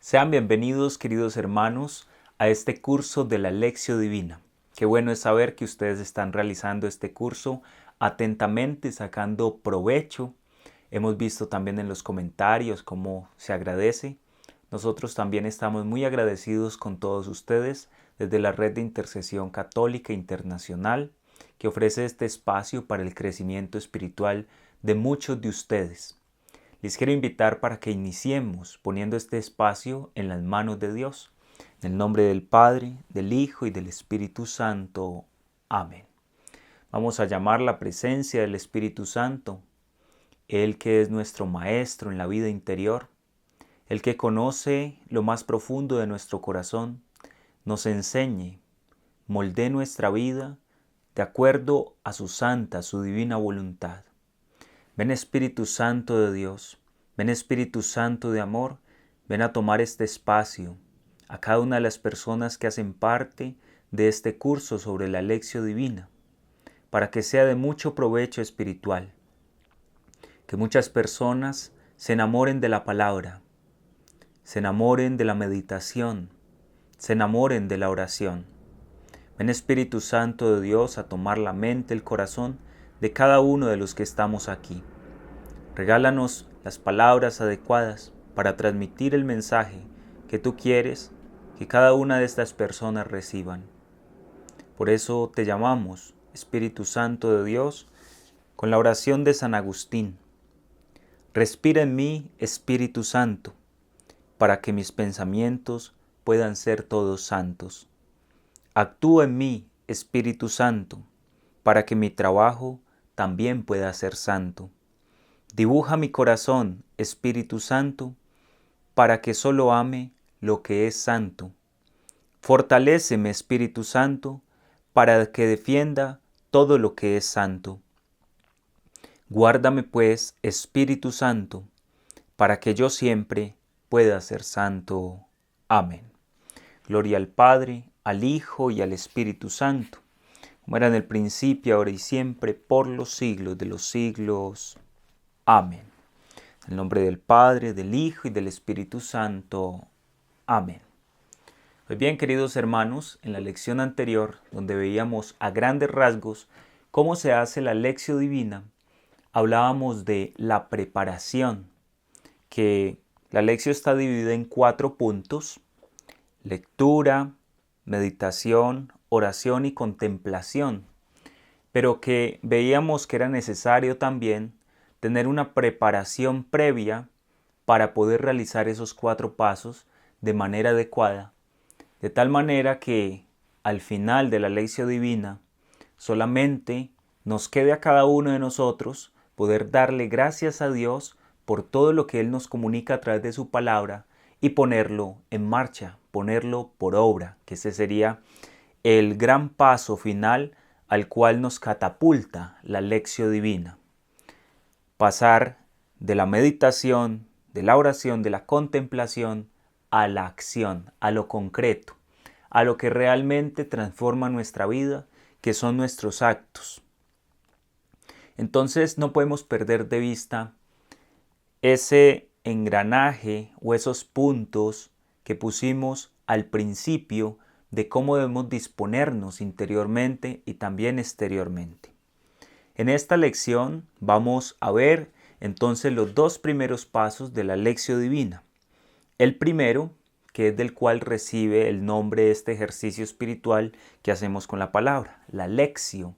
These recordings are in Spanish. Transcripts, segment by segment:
Sean bienvenidos, queridos hermanos, a este curso de la Lección Divina. Qué bueno es saber que ustedes están realizando este curso atentamente, sacando provecho. Hemos visto también en los comentarios cómo se agradece. Nosotros también estamos muy agradecidos con todos ustedes desde la Red de Intercesión Católica Internacional, que ofrece este espacio para el crecimiento espiritual de muchos de ustedes. Les quiero invitar para que iniciemos poniendo este espacio en las manos de Dios. En el nombre del Padre, del Hijo y del Espíritu Santo. Amén. Vamos a llamar la presencia del Espíritu Santo, Él que es nuestro Maestro en la vida interior, el que conoce lo más profundo de nuestro corazón, nos enseñe, moldee nuestra vida de acuerdo a su santa, su divina voluntad. Ven Espíritu Santo de Dios, ven Espíritu Santo de amor, ven a tomar este espacio a cada una de las personas que hacen parte de este curso sobre la Lección Divina, para que sea de mucho provecho espiritual, que muchas personas se enamoren de la palabra, se enamoren de la meditación, se enamoren de la oración. Ven Espíritu Santo de Dios a tomar la mente, el corazón de cada uno de los que estamos aquí. Regálanos las palabras adecuadas para transmitir el mensaje que tú quieres que cada una de estas personas reciban. Por eso te llamamos, Espíritu Santo de Dios, con la oración de San Agustín. Respira en mí, Espíritu Santo, para que mis pensamientos puedan ser todos santos. Actúa en mí, Espíritu Santo, para que mi trabajo también pueda ser santo. Dibuja mi corazón, Espíritu Santo, para que solo ame lo que es santo. Fortaléceme, Espíritu Santo, para que defienda todo lo que es santo. Guárdame, pues, Espíritu Santo, para que yo siempre pueda ser santo. Amén. Gloria al Padre, al Hijo y al Espíritu Santo, como era en el principio, ahora y siempre, por los siglos de los siglos. Amén. En el nombre del Padre, del Hijo y del Espíritu Santo. Amén. Pues bien, queridos hermanos, en la lección anterior, donde veíamos a grandes rasgos cómo se hace la Lección Divina, hablábamos de la preparación, que la lección está dividida en 4 puntos: lectura, meditación, oración y contemplación, pero que veíamos que era necesario también tener una preparación previa para poder realizar esos 4 pasos de manera adecuada, de tal manera que al final de la lección divina solamente nos quede a cada uno de nosotros poder darle gracias a Dios por todo lo que Él nos comunica a través de su palabra y ponerlo en marcha, ponerlo por obra, que ese sería el gran paso final al cual nos catapulta la lección divina. Pasar de la meditación, de la oración, de la contemplación, a la acción, a lo concreto, a lo que realmente transforma nuestra vida, que son nuestros actos. Entonces no podemos perder de vista ese engranaje o esos puntos que pusimos al principio de cómo debemos disponernos interiormente y también exteriormente. En esta lección vamos a ver entonces los 2 primeros pasos de la Lección Divina. El primero, que es del cual recibe el nombre de este ejercicio espiritual que hacemos con la palabra, la lección,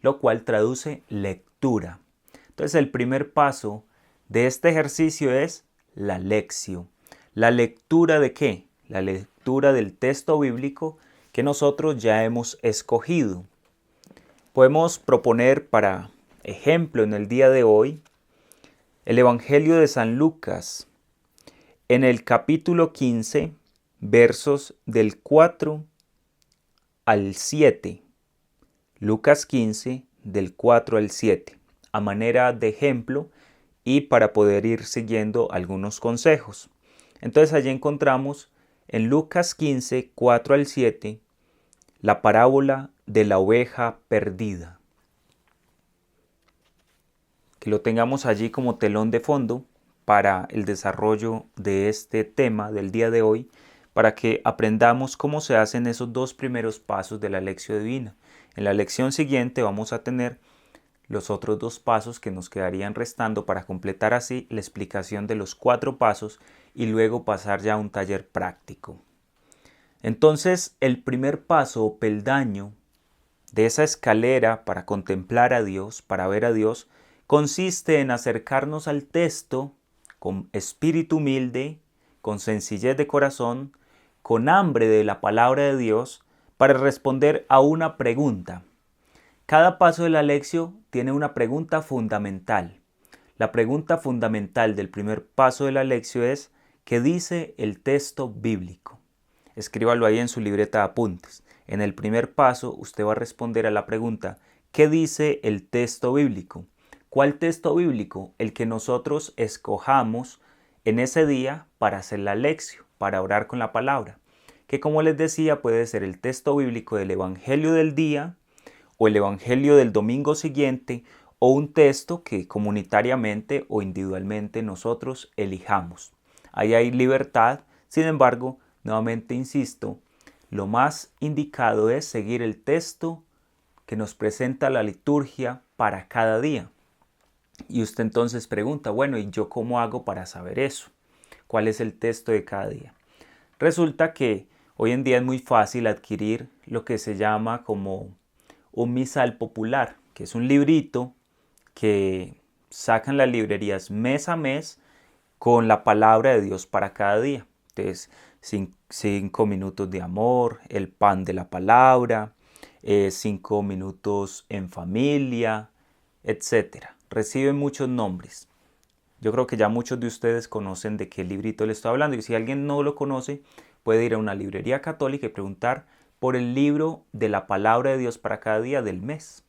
lo cual traduce lectura. Entonces el primer paso de este ejercicio es la lección. ¿La lectura de qué? La lectura del texto bíblico que nosotros ya hemos escogido. Podemos proponer para ejemplo en el día de hoy el Evangelio de San Lucas, en el capítulo 15, versos del 4 al 7. Lucas 15, del 4 al 7, a manera de ejemplo y para poder ir siguiendo algunos consejos. Entonces allí encontramos en Lucas 15, 4 al 7, la parábola de la oveja perdida. Que lo tengamos allí como telón de fondo para el desarrollo de este tema del día de hoy, para que aprendamos cómo se hacen esos dos primeros pasos de la lección divina. En la lección siguiente vamos a tener los otros dos pasos que nos quedarían restando para completar así la explicación de los 4 pasos y luego pasar ya a un taller práctico. Entonces, el primer paso o peldaño de esa escalera para contemplar a Dios, para ver a Dios, consiste en acercarnos al texto con espíritu humilde, con sencillez de corazón, con hambre de la palabra de Dios, para responder a una pregunta. Cada paso de la lección tiene una pregunta fundamental. La pregunta fundamental del primer paso de la lección es: ¿qué dice el texto bíblico? Escríbalo ahí en su libreta de apuntes. En el primer paso usted va a responder a la pregunta: ¿qué dice el texto bíblico? ¿Cuál texto bíblico? El que nosotros escojamos en ese día para hacer la lección, para orar con la palabra. Que, como les decía, puede ser el texto bíblico del Evangelio del día o el Evangelio del domingo siguiente, o un texto que comunitariamente o individualmente nosotros elijamos. Ahí hay libertad. Sin embargo, nuevamente insisto, lo más indicado es seguir el texto que nos presenta la liturgia para cada día. Y usted entonces pregunta: bueno, ¿y yo cómo hago para saber eso? ¿Cuál es el texto de cada día? Resulta que hoy en día es muy fácil adquirir lo que se llama como un misal popular, que es un librito que sacan las librerías mes a mes con la palabra de Dios para cada día. Entonces, 5 minutos de amor, el pan de la palabra, 5 minutos en familia, etc. Reciben muchos nombres. Yo creo que ya muchos de ustedes conocen de qué librito le estoy hablando, y si alguien no lo conoce, puede ir a una librería católica y preguntar por el libro de la palabra de Dios para cada día del mes.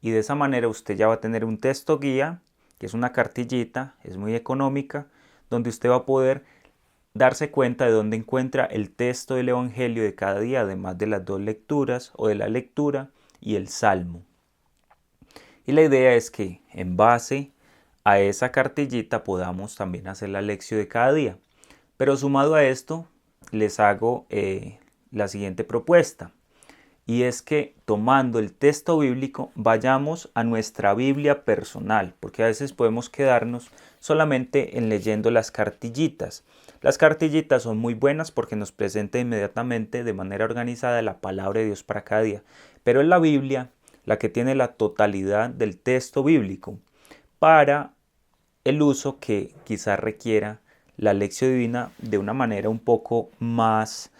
Y de esa manera usted ya va a tener un texto guía, que es una cartillita, es muy económica, donde usted va a poder darse cuenta de dónde encuentra el texto del Evangelio de cada día, además de las 2 lecturas o de la lectura y el salmo. Y la idea es que en base a esa cartillita podamos también hacer la lección de cada día. Pero sumado a esto, les hago la siguiente propuesta. Y es que, tomando el texto bíblico, vayamos a nuestra Biblia personal, porque a veces podemos quedarnos solamente en leyendo las cartillitas. Las cartillitas son muy buenas porque nos presentan inmediatamente de manera organizada la palabra de Dios para cada día. Pero es la Biblia la que tiene la totalidad del texto bíblico para el uso que quizás requiera la lección divina de una manera un poco más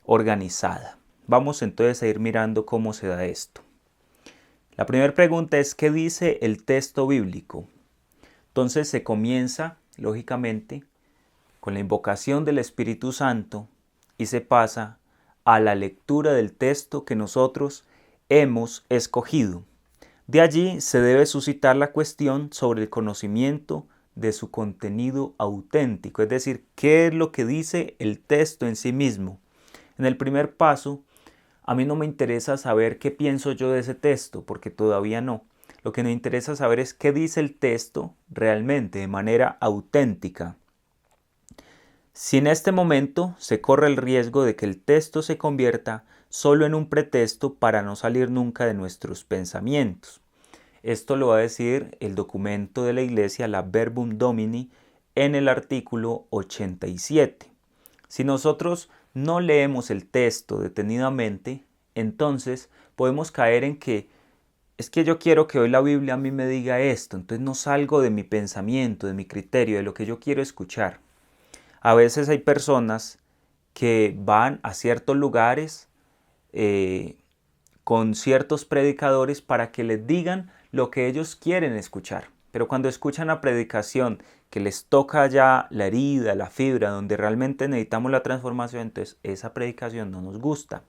organizada. Vamos entonces a ir mirando cómo se da esto. La primera pregunta es: ¿qué dice el texto bíblico? Entonces se comienza, lógicamente, con la invocación del Espíritu Santo y se pasa a la lectura del texto que nosotros hemos escogido. De allí se debe suscitar la cuestión sobre el conocimiento de su contenido auténtico, es decir, ¿qué es lo que dice el texto en sí mismo? En el primer paso, a mí no me interesa saber qué pienso yo de ese texto, porque todavía no. Lo que me interesa saber es qué dice el texto realmente, de manera auténtica. Si en este momento se corre el riesgo de que el texto se convierta solo en un pretexto para no salir nunca de nuestros pensamientos. Esto lo va a decir el documento de la Iglesia, la Verbum Domini, en el artículo 87. Si nosotros no leemos el texto detenidamente, entonces podemos caer en que es que yo quiero que hoy la Biblia a mí me diga esto, entonces no salgo de mi pensamiento, de mi criterio, de lo que yo quiero escuchar. A veces hay personas que van a ciertos lugares con ciertos predicadores para que les digan lo que ellos quieren escuchar. Pero cuando escuchan la predicación que les toca ya la herida, la fibra, donde realmente necesitamos la transformación, entonces esa predicación no nos gusta.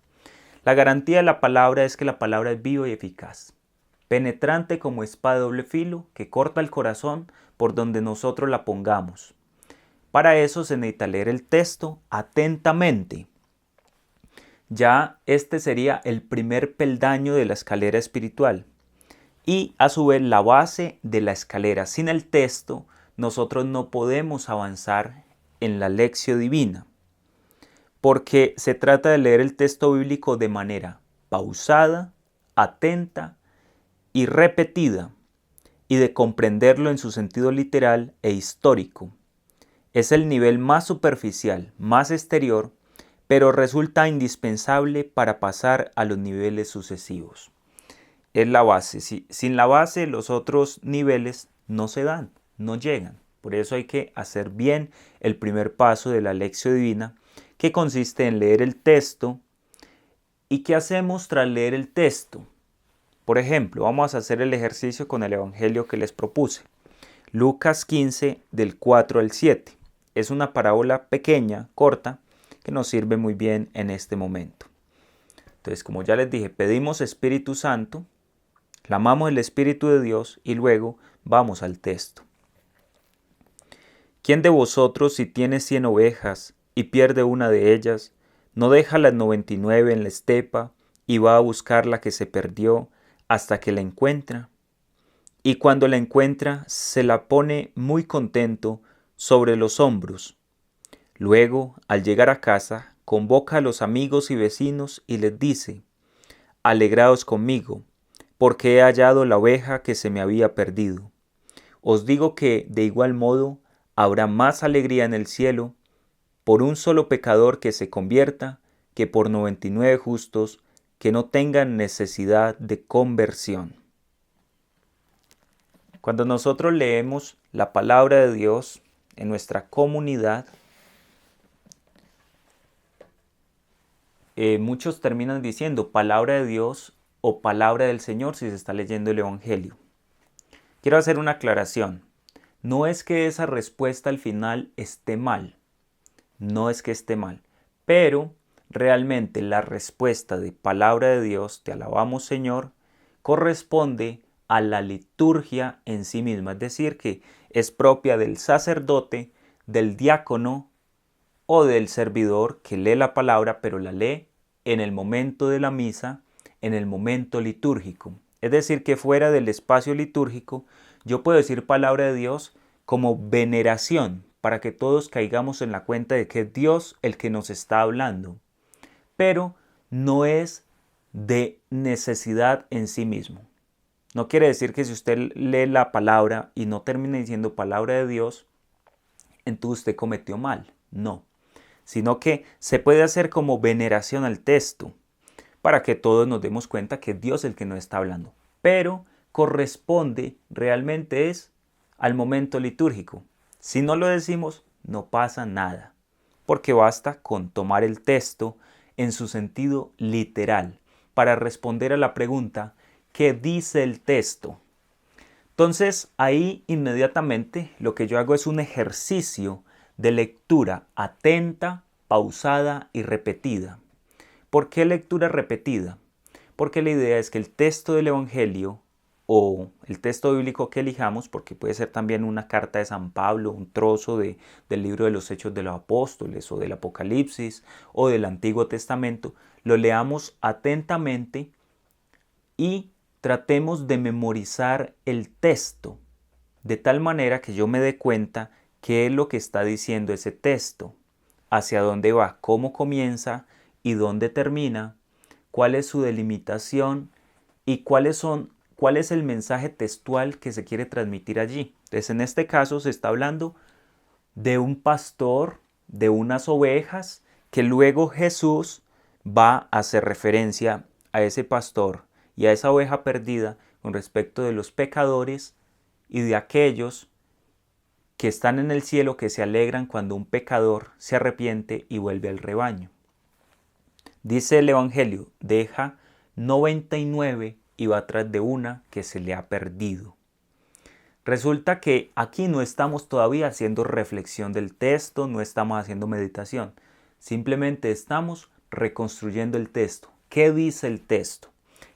La garantía de la palabra es que la palabra es viva y eficaz, penetrante como espada de doble filo, que corta el corazón por donde nosotros la pongamos. Para eso se necesita leer el texto atentamente. Ya este sería el primer peldaño de la escalera espiritual. Y a su vez la base de la escalera. Sin el texto nosotros no podemos avanzar en la lección divina, porque se trata de leer el texto bíblico de manera pausada, atenta y repetida, y de comprenderlo en su sentido literal e histórico. Es el nivel más superficial, más exterior, pero resulta indispensable para pasar a los niveles sucesivos. Es la base. Sin la base, los otros niveles no se dan, no llegan. Por eso hay que hacer bien el primer paso de la lección divina, que consiste en leer el texto. ¿Y qué hacemos tras leer el texto? Por ejemplo, vamos a hacer el ejercicio con el evangelio que les propuse. Lucas 15, del 4 al 7. Es una parábola pequeña, corta, que nos sirve muy bien en este momento. Entonces, como ya les dije, pedimos Espíritu Santo, clamamos el Espíritu de Dios y luego vamos al texto. ¿Quién de vosotros, si tiene 100 ovejas y pierde una de ellas, no deja las 99 en la estepa y va a buscar la que se perdió hasta que la encuentra? Y cuando la encuentra, se la pone muy contento sobre los hombros. Luego, al llegar a casa, convoca a los amigos y vecinos y les dice: Alegraos conmigo, porque he hallado la oveja que se me había perdido. Os digo que, de igual modo, habrá más alegría en el cielo por un solo pecador que se convierta que por 99 justos que no tengan necesidad de conversión. Cuando nosotros leemos la palabra de Dios en nuestra comunidad, muchos terminan diciendo palabra de Dios o palabra del Señor si se está leyendo el Evangelio. Quiero hacer una aclaración. No es que esa respuesta al final esté mal, no es que esté mal, pero realmente la respuesta de palabra de Dios, te alabamos Señor, corresponde a la liturgia en sí misma, es decir, que es propia del sacerdote, del diácono o del servidor que lee la palabra, pero la lee en el momento de la misa, en el momento litúrgico. Es decir, que fuera del espacio litúrgico, yo puedo decir palabra de Dios como veneración, para que todos caigamos en la cuenta de que es Dios el que nos está hablando. Pero no es de necesidad en sí mismo. No quiere decir que si usted lee la palabra y no termina diciendo palabra de Dios, entonces usted cometió mal. No. Sino que se puede hacer como veneración al texto, para que todos nos demos cuenta que es Dios el que nos está hablando. Pero corresponde realmente es al momento litúrgico. Si no lo decimos, no pasa nada, porque basta con tomar el texto en su sentido literal para responder a la pregunta ¿qué dice el texto? Entonces ahí inmediatamente lo que yo hago es un ejercicio de lectura atenta, pausada y repetida. ¿Por qué lectura repetida? Porque la idea es que el texto del Evangelio o el texto bíblico que elijamos, porque puede ser también una carta de San Pablo, un trozo del libro de los Hechos de los Apóstoles o del Apocalipsis o del Antiguo Testamento, lo leamos atentamente y tratemos de memorizar el texto, de tal manera que yo me dé cuenta qué es lo que está diciendo ese texto, hacia dónde va, cómo comienza y dónde termina, cuál es su delimitación y cuál es el mensaje textual que se quiere transmitir allí. Entonces, en este caso se está hablando de un pastor, de unas ovejas, que luego Jesús va a hacer referencia a ese pastor y a esa oveja perdida con respecto de los pecadores y de aquellos que están en el cielo, que se alegran cuando un pecador se arrepiente y vuelve al rebaño. Dice el Evangelio, deja 99 y va tras de una que se le ha perdido. Resulta que aquí no estamos todavía haciendo reflexión del texto, no estamos haciendo meditación, simplemente estamos reconstruyendo el texto. ¿Qué dice el texto?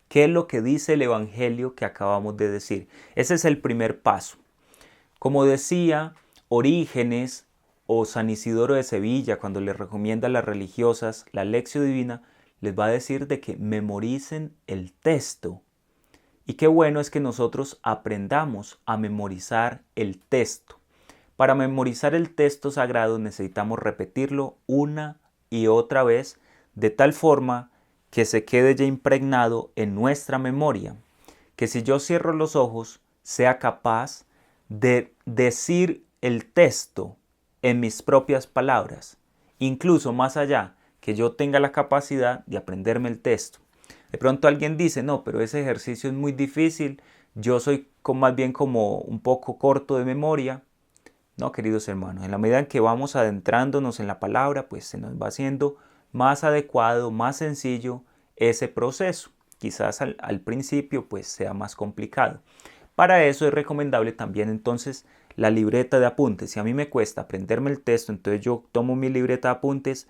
¿Qué es lo que dice el Evangelio que acabamos de decir? Ese es el primer paso. Como decía Orígenes o San Isidoro de Sevilla, cuando les recomienda a las religiosas la lección divina, les va a decir de que memoricen el texto. Y qué bueno es que nosotros aprendamos a memorizar el texto. Para memorizar el texto sagrado necesitamos repetirlo una y otra vez de tal forma que se quede ya impregnado en nuestra memoria, que si yo cierro los ojos sea capaz de decir el texto en mis propias palabras, incluso más allá, que yo tenga la capacidad de aprenderme el texto. De pronto alguien dice, no, pero ese ejercicio es muy difícil, yo soy más bien como un poco corto de memoria. No, queridos hermanos, en la medida en que vamos adentrándonos en la palabra, pues se nos va haciendo más adecuado, más sencillo ese proceso. Quizás al principio pues sea más complicado. Para eso es recomendable también entonces la libreta de apuntes. Si a mí me cuesta aprenderme el texto, entonces yo tomo mi libreta de apuntes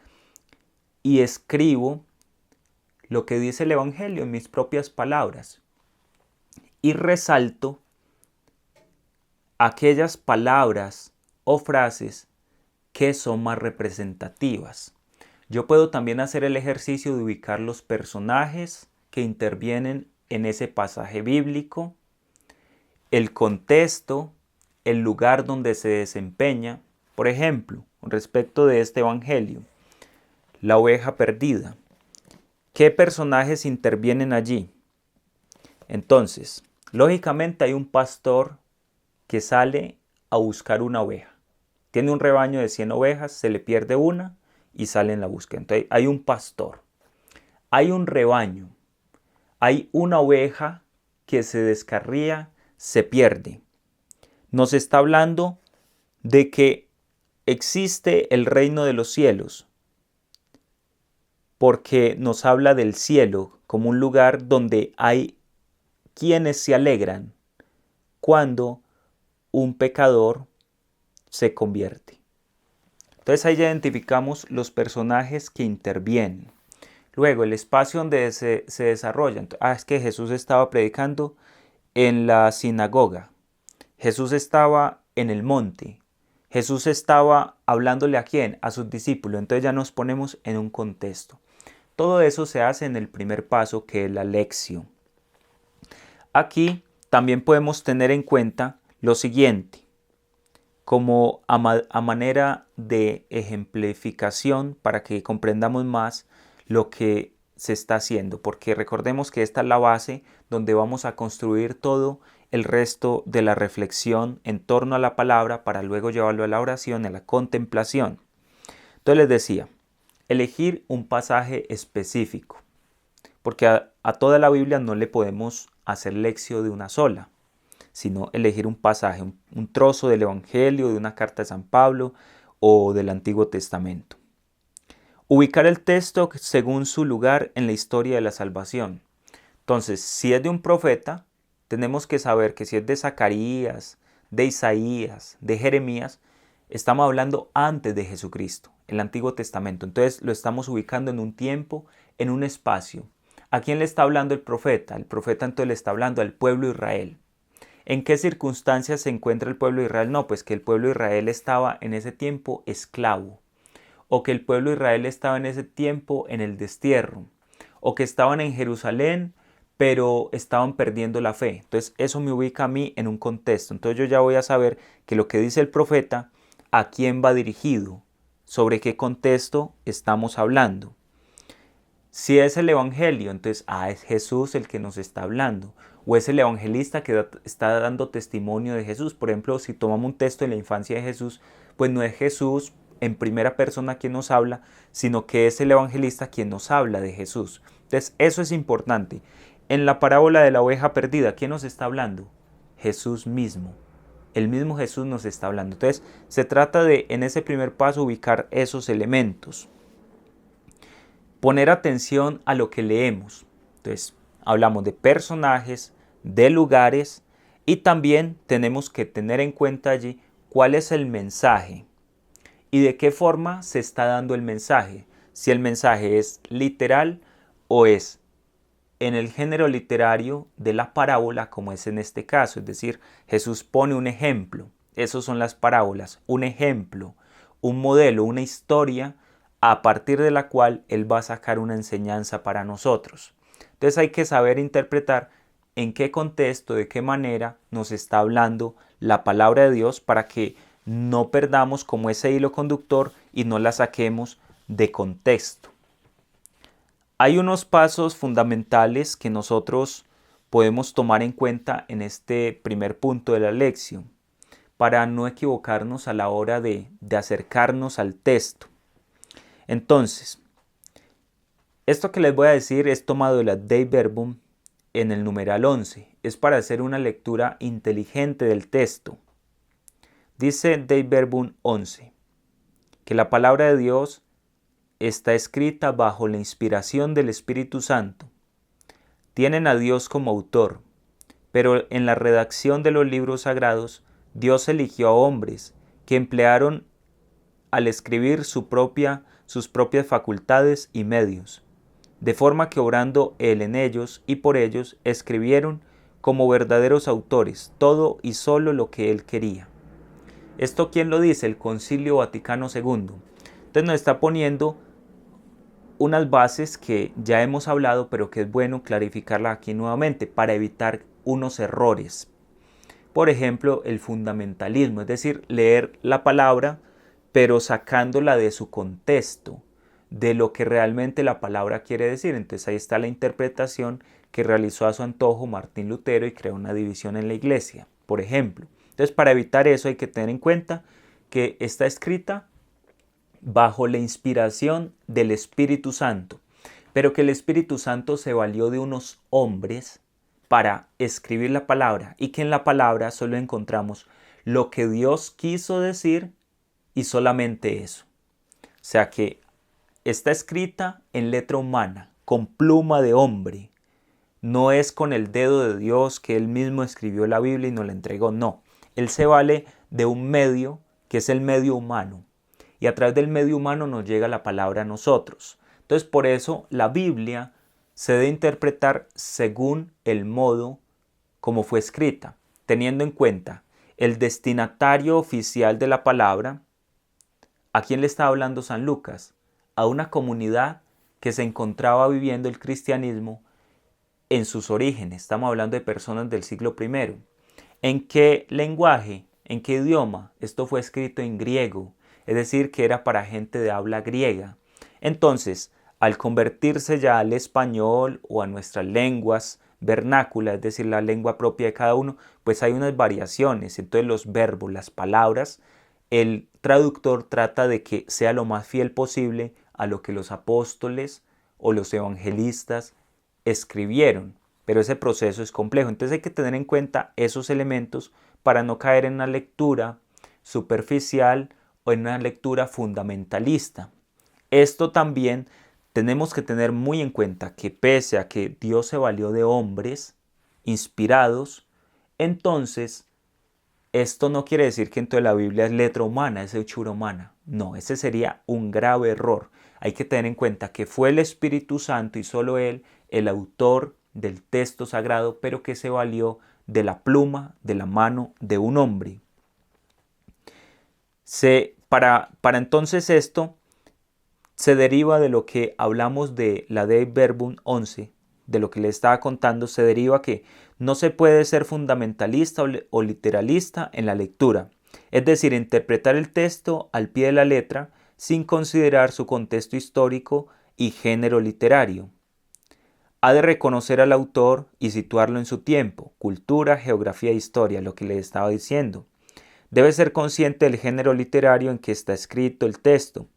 y escribo lo que dice el Evangelio en mis propias palabras. Y resalto aquellas palabras o frases que son más representativas. Yo puedo también hacer el ejercicio de ubicar los personajes que intervienen en ese pasaje bíblico, el contexto, el lugar donde se desempeña. Por ejemplo, respecto de este evangelio, la oveja perdida. ¿Qué personajes intervienen allí? Entonces, lógicamente hay un pastor que sale a buscar una oveja. Tiene un rebaño de 100 ovejas, se le pierde una y sale en la búsqueda. Entonces hay un pastor, hay un rebaño, hay una oveja que se descarría, se pierde. Nos está hablando de que existe el reino de los cielos, porque nos habla del cielo como un lugar donde hay quienes se alegran cuando un pecador se convierte. Entonces ahí ya identificamos los personajes que intervienen. Luego el espacio donde se desarrolla. Es que Jesús estaba predicando en la sinagoga. Jesús estaba en el monte. Jesús estaba hablándole ¿a quién? A sus discípulos. Entonces ya nos ponemos en un contexto. Todo eso se hace en el primer paso, que es la lección. Aquí también podemos tener en cuenta lo siguiente, como a manera de ejemplificación para que comprendamos más lo que se está haciendo, porque recordemos que esta es la base donde vamos a construir todo el resto de la reflexión en torno a la palabra para luego llevarlo a la oración, a la contemplación. Entonces les decía, elegir un pasaje específico, porque a toda la Biblia no le podemos hacer lección de una sola, sino elegir un pasaje, un trozo del Evangelio, de una carta de San Pablo o del Antiguo Testamento. Ubicar el texto según su lugar en la historia de la salvación. Entonces, si es de un profeta, tenemos que saber que si es de Zacarías, de Isaías, de Jeremías, estamos hablando antes de Jesucristo, el Antiguo Testamento. Entonces lo estamos ubicando en un tiempo, en un espacio. ¿A quién le está hablando el profeta? El profeta entonces le está hablando al pueblo de Israel. ¿En qué circunstancias se encuentra el pueblo de Israel? No, pues que el pueblo de Israel estaba en ese tiempo esclavo, o que el pueblo de Israel estaba en ese tiempo en el destierro, o que estaban en Jerusalén, pero estaban perdiendo la fe. Entonces eso me ubica a mí en un contexto. Entonces yo ya voy a saber que lo que dice el profeta, a quién va dirigido, sobre qué contexto estamos hablando. Si es el Evangelio, entonces, es Jesús el que nos está hablando. O es el evangelista que está dando testimonio de Jesús. Por ejemplo, si tomamos un texto de la infancia de Jesús, pues no es Jesús en primera persona quien nos habla, sino que es el evangelista quien nos habla de Jesús. Entonces, eso es importante. En la parábola de la oveja perdida, ¿quién nos está hablando? Jesús mismo. El mismo Jesús nos está hablando. Entonces, se trata de, en ese primer paso, ubicar esos elementos. Poner atención a lo que leemos. Entonces, hablamos de personajes, de lugares y también tenemos que tener en cuenta allí cuál es el mensaje y de qué forma se está dando el mensaje. Si el mensaje es literal o es en el género literario de la parábola, como es en este caso. Es decir, Jesús pone un ejemplo. Esas son las parábolas. Un ejemplo, un modelo, una historia a partir de la cual Él va a sacar una enseñanza para nosotros. Entonces hay que saber interpretar en qué contexto, de qué manera nos está hablando la palabra de Dios para que no perdamos como ese hilo conductor y no la saquemos de contexto. Hay unos pasos fundamentales que nosotros podemos tomar en cuenta en este primer punto de la lección para no equivocarnos a la hora de acercarnos al texto. Entonces, esto que les voy a decir es tomado de la Dei Verbum en el numeral 11. Es para hacer una lectura inteligente del texto. Dice Dei Verbum 11 que la palabra de Dios está escrita bajo la inspiración del Espíritu Santo. Tienen a Dios como autor, pero en la redacción de los libros sagrados, Dios eligió a hombres que emplearon al escribir sus propias facultades y medios, de forma que obrando Él en ellos y por ellos, escribieron como verdaderos autores todo y solo lo que Él quería. ¿Esto quién lo dice? El Concilio Vaticano II. Entonces nos está poniendo unas bases que ya hemos hablado, pero que es bueno clarificarlas aquí nuevamente para evitar unos errores. Por ejemplo, el fundamentalismo, es decir, leer la palabra, pero sacándola de su contexto, de lo que realmente la palabra quiere decir. Entonces ahí está la interpretación que realizó a su antojo Martín Lutero y creó una división en la iglesia, por ejemplo. Entonces, para evitar eso hay que tener en cuenta que está escrita bajo la inspiración del Espíritu Santo, pero que el Espíritu Santo se valió de unos hombres para escribir la palabra y que en la palabra solo encontramos lo que Dios quiso decir y solamente eso. O sea que está escrita en letra humana, con pluma de hombre. No es con el dedo de Dios que Él mismo escribió la Biblia y nos la entregó, no. Él se vale de un medio que es el medio humano. Y a través del medio humano nos llega la palabra a nosotros. Entonces, por eso la Biblia se debe interpretar según el modo como fue escrita, teniendo en cuenta el destinatario oficial de la palabra. ¿A quién le está hablando San Lucas? A una comunidad que se encontraba viviendo el cristianismo en sus orígenes. Estamos hablando de personas del siglo I. ¿En qué lenguaje? ¿En qué idioma? Esto fue escrito en griego. Es decir, que era para gente de habla griega. Entonces, al convertirse ya al español o a nuestras lenguas vernáculas, es decir, la lengua propia de cada uno, pues hay unas variaciones. Entonces los verbos, las palabras, el traductor trata de que sea lo más fiel posible a lo que los apóstoles o los evangelistas escribieron. Pero ese proceso es complejo. Entonces hay que tener en cuenta esos elementos para no caer en una lectura superficial o en una lectura fundamentalista. Esto también tenemos que tener muy en cuenta que pese a que Dios se valió de hombres inspirados, entonces esto no quiere decir que entonces la Biblia es letra humana, es hechura humana. No, ese sería un grave error. Hay que tener en cuenta que fue el Espíritu Santo y solo Él el autor del texto sagrado, pero que se valió de la pluma, de la mano de un hombre. Para entonces esto se deriva de lo que hablamos de la Dei Verbum 11, de lo que le estaba contando, se deriva que no se puede ser fundamentalista o literalista en la lectura, es decir, interpretar el texto al pie de la letra sin considerar su contexto histórico y género literario. Ha de reconocer al autor y situarlo en su tiempo, cultura, geografía e historia, lo que le estaba diciendo. Debe ser consciente del género literario en que está escrito el texto,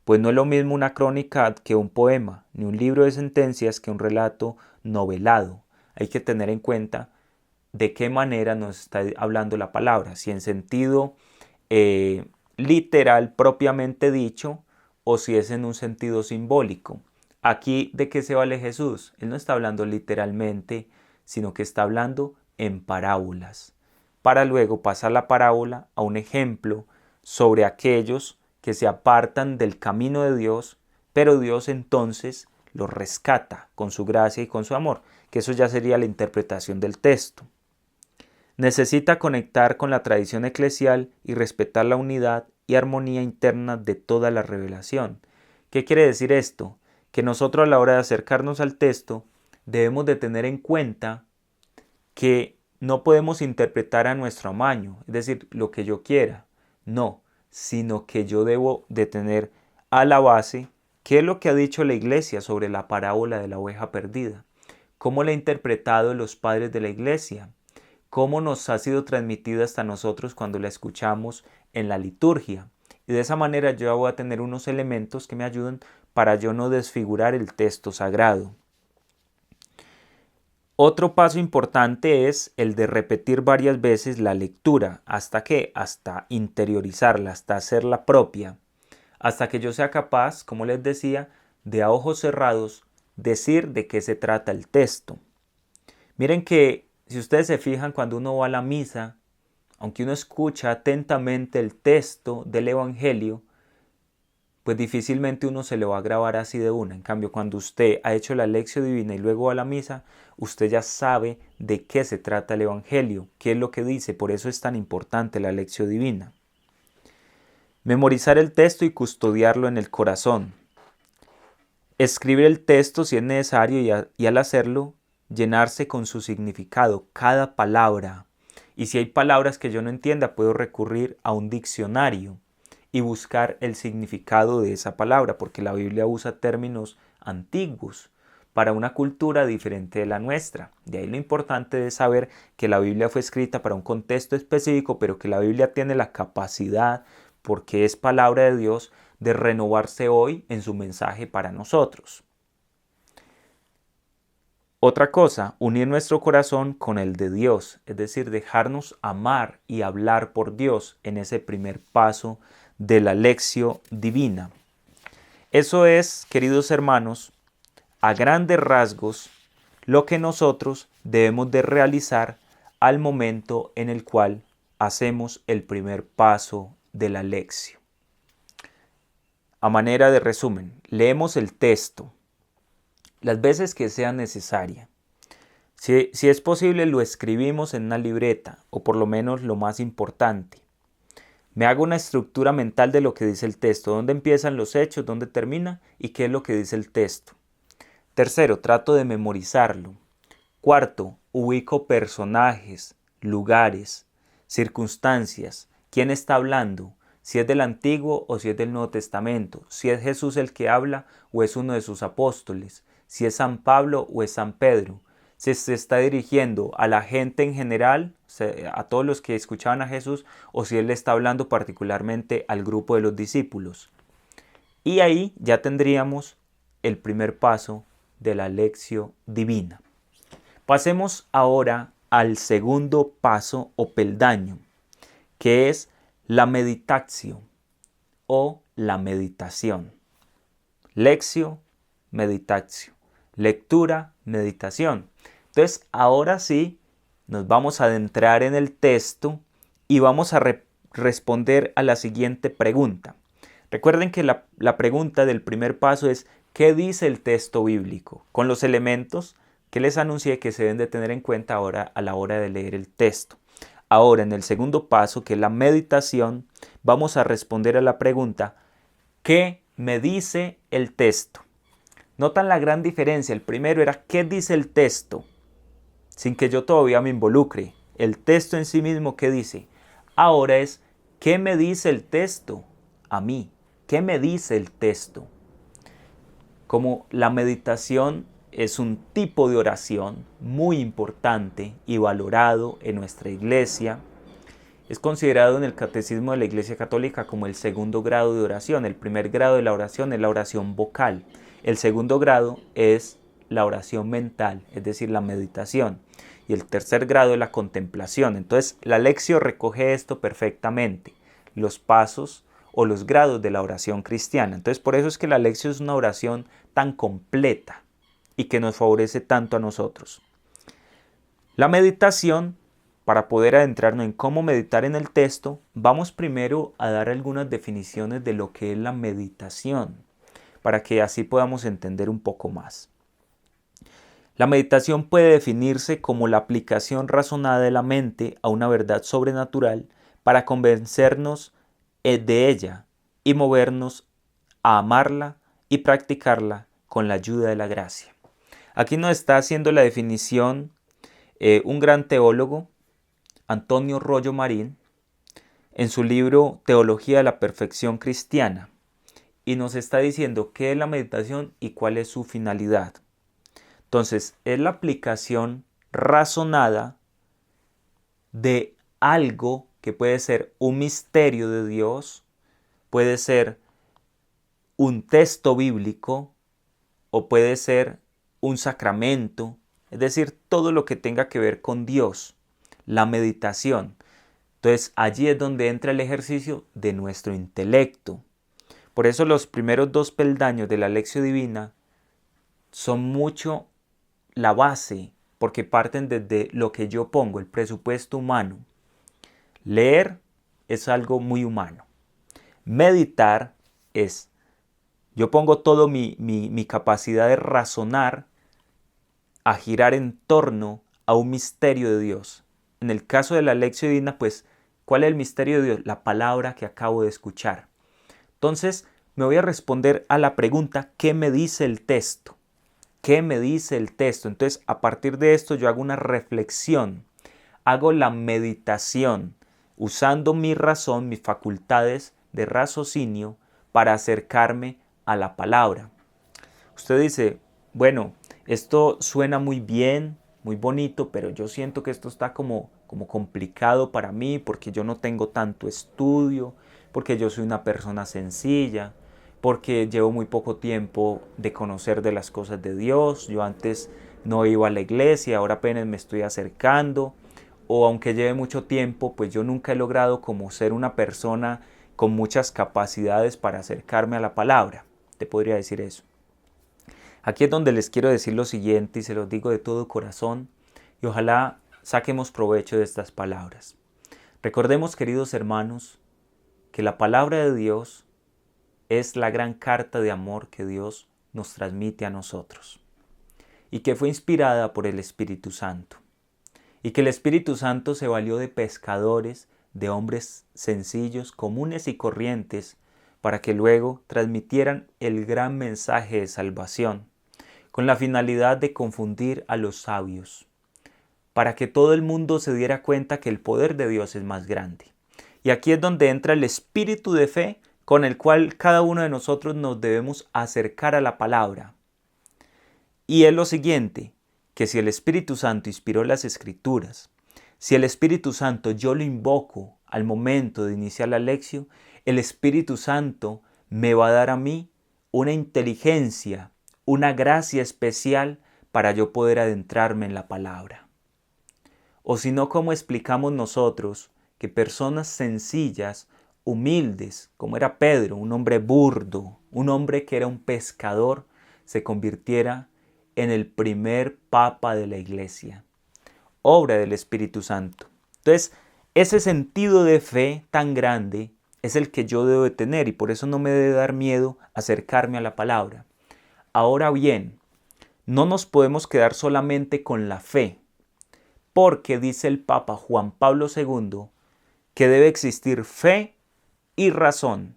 pues no es lo mismo una crónica que un poema, ni un libro de sentencias que un relato novelado. Hay que tener en cuenta de qué manera nos está hablando la palabra, si en sentido literal propiamente dicho o si es en un sentido simbólico. Aquí, ¿de qué se vale Jesús? Él no está hablando literalmente, sino que está hablando en parábolas, para luego pasar la parábola a un ejemplo sobre aquellos que se apartan del camino de Dios, pero Dios entonces los rescata con su gracia y con su amor, que eso ya sería la interpretación del texto. Necesita conectar con la tradición eclesial y respetar la unidad y armonía interna de toda la revelación. ¿Qué quiere decir esto? Que nosotros a la hora de acercarnos al texto debemos de tener en cuenta que no podemos interpretar a nuestro amaño, es decir, lo que yo quiera. No, sino que yo debo de tener a la base qué es lo que ha dicho la iglesia sobre la parábola de la oveja perdida, cómo la han interpretado los padres de la iglesia, cómo nos ha sido transmitida hasta nosotros cuando la escuchamos en la liturgia. Y de esa manera yo voy a tener unos elementos que me ayuden para yo no desfigurar el texto sagrado. Otro paso importante es el de repetir varias veces la lectura. ¿Hasta qué? Hasta interiorizarla, hasta hacerla propia. Hasta que yo sea capaz, como les decía, de a ojos cerrados decir de qué se trata el texto. Miren que si ustedes se fijan cuando uno va a la misa, aunque uno escucha atentamente el texto del Evangelio, pues difícilmente uno se lo va a grabar así de una. En cambio, cuando usted ha hecho la lección divina y luego va a la misa, usted ya sabe de qué se trata el Evangelio, qué es lo que dice. Por eso es tan importante la lección divina. Memorizar el texto y custodiarlo en el corazón. Escribir el texto si es necesario y al hacerlo, llenarse con su significado, cada palabra. Y si hay palabras que yo no entienda, puedo recurrir a un diccionario y buscar el significado de esa palabra, porque la Biblia usa términos antiguos para una cultura diferente de la nuestra. De ahí lo importante de saber que la Biblia fue escrita para un contexto específico, pero que la Biblia tiene la capacidad, porque es palabra de Dios, de renovarse hoy en su mensaje para nosotros. Otra cosa, unir nuestro corazón con el de Dios, es decir, dejarnos amar y hablar por Dios en ese primer paso de la lección divina. Eso es, queridos hermanos, a grandes rasgos, lo que nosotros debemos de realizar al momento en el cual hacemos el primer paso de la lección. A manera de resumen, leemos el texto las veces que sea necesaria. Si es posible, lo escribimos en una libreta, o por lo menos lo más importante. Me hago una estructura mental de lo que dice el texto, dónde empiezan los hechos, dónde termina y qué es lo que dice el texto. Tercero, trato de memorizarlo. Cuarto, ubico personajes, lugares, circunstancias, quién está hablando, si es del Antiguo o si es del Nuevo Testamento, si es Jesús el que habla o es uno de sus apóstoles, si es San Pablo o es San Pedro, si se está dirigiendo a la gente en general, a todos los que escuchaban a Jesús, o si él le está hablando particularmente al grupo de los discípulos. Y ahí ya tendríamos el primer paso de la lección divina. Pasemos ahora al segundo paso o peldaño, que es la meditatio o la meditación. Lectio, meditatio. Lectura, meditación. Entonces, ahora sí, nos vamos a adentrar en el texto y vamos a responder a la siguiente pregunta. Recuerden que la pregunta del primer paso es ¿qué dice el texto bíblico? Con los elementos que les anuncié que se deben de tener en cuenta ahora a la hora de leer el texto. Ahora, en el segundo paso, que es la meditación, vamos a responder a la pregunta ¿qué me dice el texto? Notan la gran diferencia. El primero era ¿qué dice el texto? Sin que yo todavía me involucre. El texto en sí mismo, ¿qué dice? Ahora es ¿qué me dice el texto a mí? ¿Qué me dice el texto? Como la meditación es un tipo de oración muy importante y valorado en nuestra iglesia, es considerado en el catecismo de la Iglesia Católica como el segundo grado de oración. El primer grado de la oración es la oración vocal. El segundo grado es la oración mental, es decir, la meditación. Y el tercer grado es la contemplación. Entonces, la lección recoge esto perfectamente, los pasos o los grados de la oración cristiana. Entonces, por eso es que la lección es una oración tan completa y que nos favorece tanto a nosotros. La meditación, para poder adentrarnos en cómo meditar en el texto, vamos primero a dar algunas definiciones de lo que es la meditación, para que así podamos entender un poco más. La meditación puede definirse como la aplicación razonada de la mente a una verdad sobrenatural para convencernos de ella y movernos a amarla y practicarla con la ayuda de la gracia. Aquí nos está haciendo la definición un gran teólogo, Antonio Rollo Marín, en su libro Teología de la Perfección Cristiana y nos está diciendo qué es la meditación y cuál es su finalidad. Entonces, es la aplicación razonada de algo que puede ser un misterio de Dios, puede ser un texto bíblico o puede ser un sacramento, es decir, todo lo que tenga que ver con Dios, la meditación. Entonces, allí es donde entra el ejercicio de nuestro intelecto. Por eso los primeros 2 peldaños de la Lección Divina son mucho la base, porque parten desde lo que yo pongo, el presupuesto humano. Leer es algo muy humano. Meditar es, yo pongo todo mi capacidad de razonar a girar en torno a un misterio de Dios. En el caso de la Lección Divina, pues, ¿cuál es el misterio de Dios? La palabra que acabo de escuchar. Entonces, me voy a responder a la pregunta, ¿qué me dice el texto? ¿Qué me dice el texto? Entonces, a partir de esto yo hago una reflexión, hago la meditación, usando mi razón, mis facultades de raciocinio para acercarme a la palabra. Usted dice, bueno, esto suena muy bien, muy bonito, pero yo siento que esto está como complicado para mí porque yo no tengo tanto estudio, porque yo soy una persona sencilla, porque llevo muy poco tiempo de conocer de las cosas de Dios. Yo antes no iba a la iglesia, ahora apenas me estoy acercando. O aunque lleve mucho tiempo, pues yo nunca he logrado como ser una persona con muchas capacidades para acercarme a la palabra. Te podría decir eso. Aquí es donde les quiero decir lo siguiente y se los digo de todo corazón y ojalá saquemos provecho de estas palabras. Recordemos, queridos hermanos, que la palabra de Dios es la gran carta de amor que Dios nos transmite a nosotros y que fue inspirada por el Espíritu Santo y que el Espíritu Santo se valió de pescadores, de hombres sencillos, comunes y corrientes para que luego transmitieran el gran mensaje de salvación con la finalidad de confundir a los sabios, para que todo el mundo se diera cuenta que el poder de Dios es más grande. Y aquí es donde entra el espíritu de fe con el cual cada uno de nosotros nos debemos acercar a la palabra. Y es lo siguiente, que si el Espíritu Santo inspiró las Escrituras, si el Espíritu Santo yo lo invoco al momento de iniciar la lección, el Espíritu Santo me va a dar a mí una inteligencia, una gracia especial para yo poder adentrarme en la palabra. O si no, ¿cómo explicamos nosotros que personas sencillas, humildes, como era Pedro, un hombre burdo, un hombre que era un pescador, se convirtiera en el primer papa de la iglesia? Obra del Espíritu Santo. Entonces, ese sentido de fe tan grande es el que yo debo de tener y por eso no me debe dar miedo acercarme a la palabra. Ahora bien, no nos podemos quedar solamente con la fe, porque dice el Papa Juan Pablo II que debe existir fe y razón,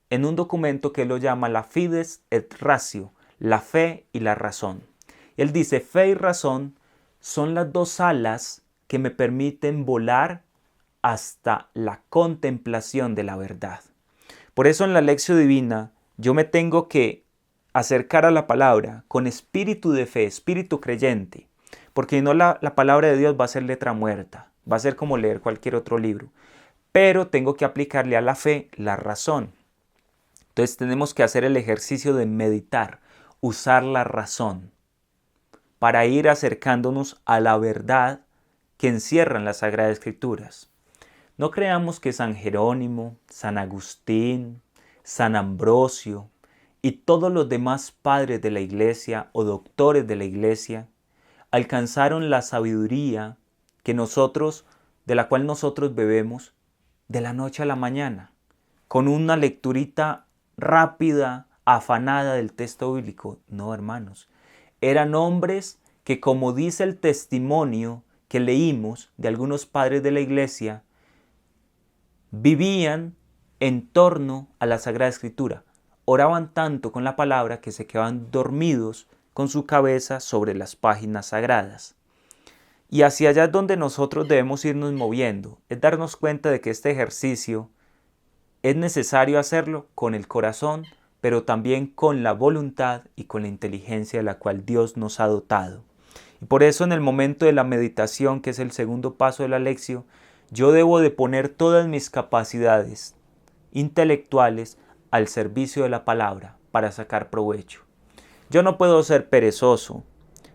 en un documento que él lo llama la Fides et Ratio, la fe y la razón. Él dice, fe y razón son las 2 alas que me permiten volar hasta la contemplación de la verdad. Por eso en la Lección Divina yo me tengo que acercar a la palabra con espíritu de fe, espíritu creyente, porque no la palabra de Dios va a ser letra muerta, va a ser como leer cualquier otro libro, pero tengo que aplicarle a la fe la razón. Entonces tenemos que hacer el ejercicio de meditar, usar la razón para ir acercándonos a la verdad que encierran las Sagradas Escrituras. No creamos que San Jerónimo, San Agustín, San Ambrosio y todos los demás padres de la iglesia o doctores de la iglesia alcanzaron la sabiduría de la cual nosotros bebemos de la noche a la mañana, con una lecturita rápida, afanada del texto bíblico. No, hermanos, eran hombres que, como dice el testimonio que leímos de algunos padres de la iglesia, vivían en torno a la Sagrada Escritura. Oraban tanto con la palabra que se quedaban dormidos con su cabeza sobre las páginas sagradas. Y hacia allá es donde nosotros debemos irnos moviendo, es darnos cuenta de que este ejercicio es necesario hacerlo con el corazón, pero también con la voluntad y con la inteligencia de la cual Dios nos ha dotado. Y por eso en el momento de la meditación, que es el segundo paso de la lección, yo debo de poner todas mis capacidades intelectuales al servicio de la palabra para sacar provecho. Yo no puedo ser perezoso,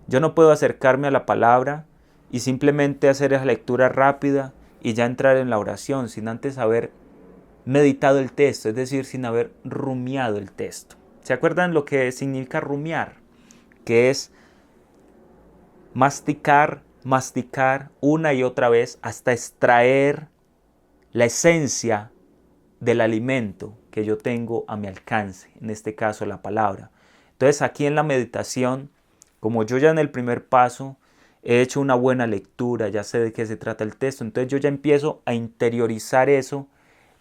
yo no puedo acercarme a la palabra y simplemente hacer esa lectura rápida y ya entrar en la oración sin antes haber meditado el texto, es decir, sin haber rumiado el texto. ¿Se acuerdan lo que significa rumiar? Que es masticar una y otra vez hasta extraer la esencia del alimento que yo tengo a mi alcance, en este caso la palabra. Entonces aquí en la meditación, como yo ya en el primer paso he hecho una buena lectura, ya sé de qué se trata el texto, entonces yo ya empiezo a interiorizar eso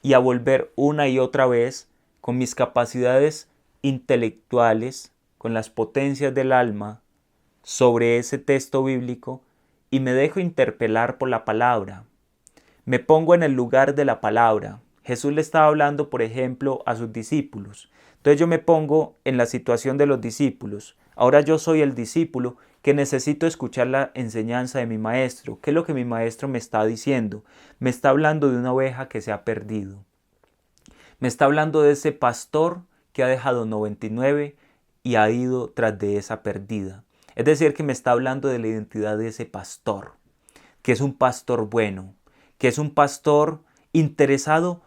y a volver una y otra vez con mis capacidades intelectuales, con las potencias del alma, sobre ese texto bíblico y me dejo interpelar por la palabra. Me pongo en el lugar de la palabra. Jesús le estaba hablando, por ejemplo, a sus discípulos. Entonces yo me pongo en la situación de los discípulos. Ahora yo soy el discípulo que necesito escuchar la enseñanza de mi maestro. ¿Qué es lo que mi maestro me está diciendo? Me está hablando de una oveja que se ha perdido. Me está hablando de ese pastor que ha dejado 99 y ha ido tras de esa perdida. Es decir, que me está hablando de la identidad de ese pastor, que es un pastor bueno, que es un pastor interesado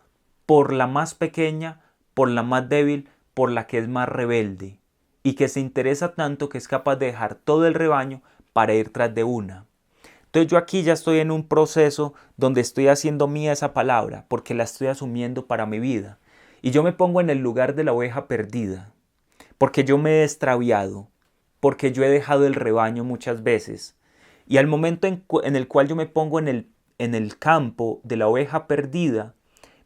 por la más pequeña, por la más débil, por la que es más rebelde, y que se interesa tanto que es capaz de dejar todo el rebaño para ir tras de una. Entonces yo aquí ya estoy en un proceso donde estoy haciendo mía esa palabra, porque la estoy asumiendo para mi vida. Y yo me pongo en el lugar de la oveja perdida, porque yo me he extraviado, porque yo he dejado el rebaño muchas veces. Y al momento en el cual yo me pongo en el campo de la oveja perdida,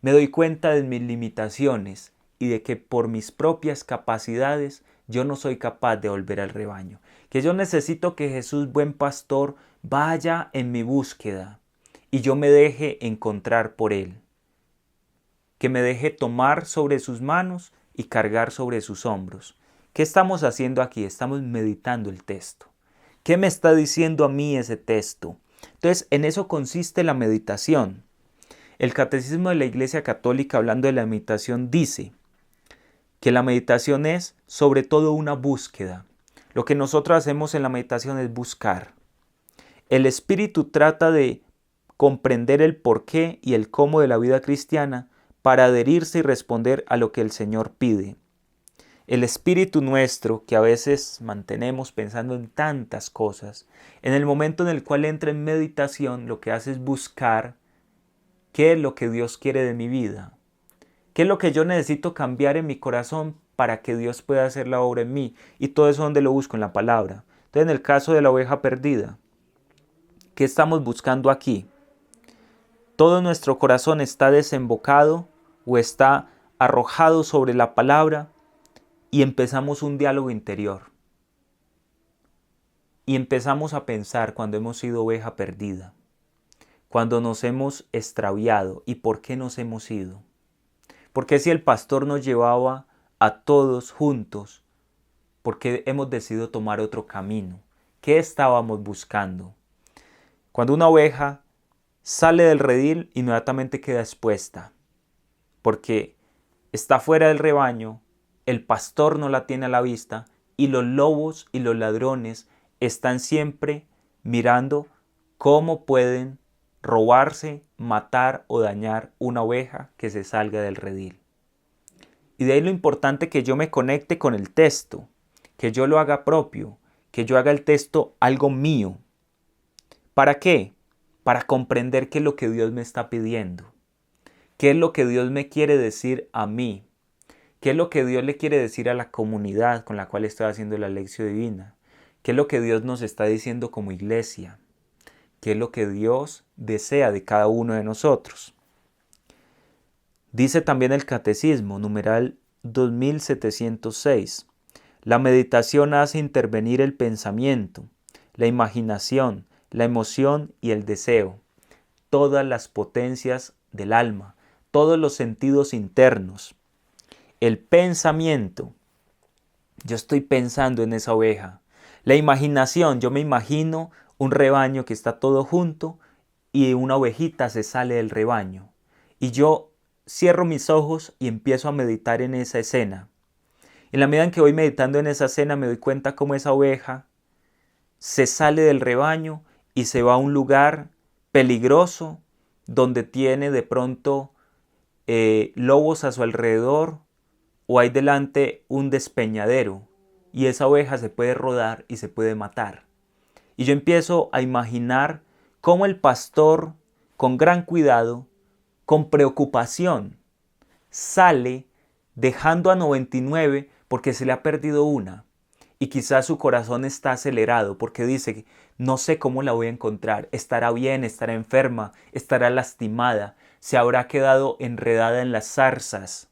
me doy cuenta de mis limitaciones y de que por mis propias capacidades yo no soy capaz de volver al rebaño. Que yo necesito que Jesús, buen pastor, vaya en mi búsqueda y yo me deje encontrar por Él. Que me deje tomar sobre sus manos y cargar sobre sus hombros. ¿Qué estamos haciendo aquí? Estamos meditando el texto. ¿Qué me está diciendo a mí ese texto? Entonces, en eso consiste la meditación. El Catecismo de la Iglesia Católica, hablando de la meditación, dice que la meditación es sobre todo una búsqueda. Lo que nosotros hacemos en la meditación es buscar. El espíritu trata de comprender el porqué y el cómo de la vida cristiana para adherirse y responder a lo que el Señor pide. El espíritu nuestro, que a veces mantenemos pensando en tantas cosas, en el momento en el cual entra en meditación, lo que hace es buscar qué es lo que Dios quiere de mi vida, qué es lo que yo necesito cambiar en mi corazón para que Dios pueda hacer la obra en mí. Y todo eso donde lo busco, en la palabra. Entonces, en el caso de la oveja perdida, ¿qué estamos buscando aquí? Todo nuestro corazón está desembocado o está arrojado sobre la palabra y empezamos un diálogo interior. Y empezamos a pensar cuando hemos sido oveja perdida, cuando nos hemos extraviado y por qué nos hemos ido. Porque si el pastor nos llevaba a todos juntos, ¿por qué hemos decidido tomar otro camino? ¿Qué estábamos buscando? Cuando una oveja sale del redil, inmediatamente queda expuesta, porque está fuera del rebaño, el pastor no la tiene a la vista y los lobos y los ladrones están siempre mirando cómo pueden robarse, matar o dañar una oveja que se salga del redil. Y de ahí lo importante que yo me conecte con el texto, que yo lo haga propio, que yo haga el texto algo mío. ¿Para qué? Para comprender qué es lo que Dios me está pidiendo, qué es lo que Dios me quiere decir a mí, qué es lo que Dios le quiere decir a la comunidad con la cual estoy haciendo la lección divina, qué es lo que Dios nos está diciendo como iglesia, qué es lo que Dios desea de cada uno de nosotros. Dice también el Catecismo, numeral 2706, la meditación hace intervenir el pensamiento, la imaginación, la emoción y el deseo, todas las potencias del alma, todos los sentidos internos, el pensamiento. Yo estoy pensando en esa oveja. La imaginación, yo me imagino un rebaño que está todo junto y una ovejita se sale del rebaño. Y yo cierro mis ojos y empiezo a meditar en esa escena. En la medida en que voy meditando en esa escena me doy cuenta cómo esa oveja se sale del rebaño y se va a un lugar peligroso donde tiene de pronto lobos a su alrededor o hay delante un despeñadero y esa oveja se puede rodar y se puede matar. Y yo empiezo a imaginar cómo el pastor, con gran cuidado, con preocupación, sale dejando a 99 porque se le ha perdido una. Y quizás su corazón está acelerado porque dice, no sé cómo la voy a encontrar, estará bien, estará enferma, estará lastimada, se habrá quedado enredada en las zarzas.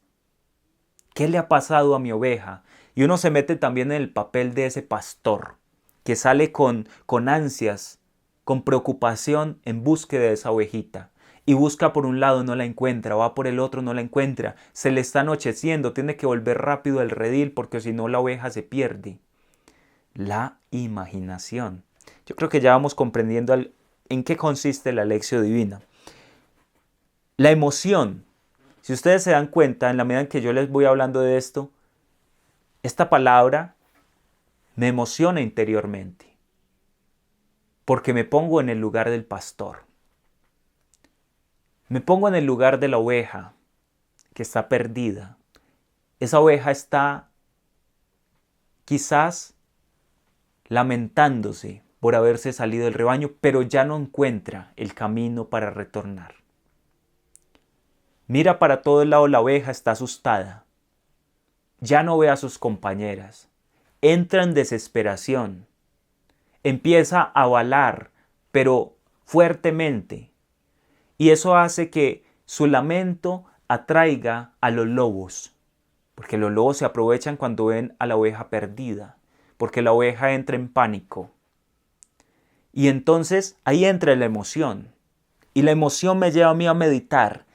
¿Qué le ha pasado a mi oveja? Y uno se mete también en el papel de ese pastor que sale con ansias, con preocupación en búsqueda de esa ovejita. Y busca por un lado, no la encuentra, va por el otro, no la encuentra. Se le está anocheciendo, tiene que volver rápido al redil porque si no la oveja se pierde. La imaginación. Yo creo que ya vamos comprendiendo en qué consiste la lección divina. La emoción. Si ustedes se dan cuenta, en la medida en que yo les voy hablando de esto, esta palabra me emociona interiormente, porque me pongo en el lugar del pastor. Me pongo en el lugar de la oveja que está perdida. Esa oveja está quizás lamentándose por haberse salido del rebaño, pero ya no encuentra el camino para retornar. Mira para todo el lado, la oveja está asustada. Ya no ve a sus compañeras. Entra en desesperación. Empieza a balar, pero fuertemente. Y eso hace que su lamento atraiga a los lobos. Porque los lobos se aprovechan cuando ven a la oveja perdida. Porque la oveja entra en pánico. Y entonces ahí entra la emoción. Y la emoción me lleva a mí a meditar,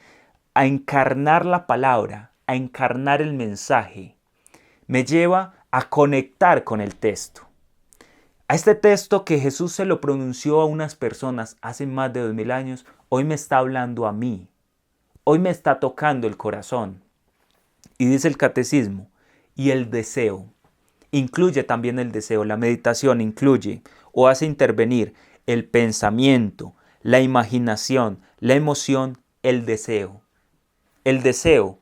a encarnar la palabra, a encarnar el mensaje. Me lleva a conectar con el texto. A este texto que Jesús se lo pronunció a unas personas hace más de 2000 años, hoy me está hablando a mí. Hoy me está tocando el corazón. Y dice el catecismo, y el deseo. Incluye también el deseo. La meditación incluye o hace intervenir el pensamiento, la imaginación, la emoción, el deseo. El deseo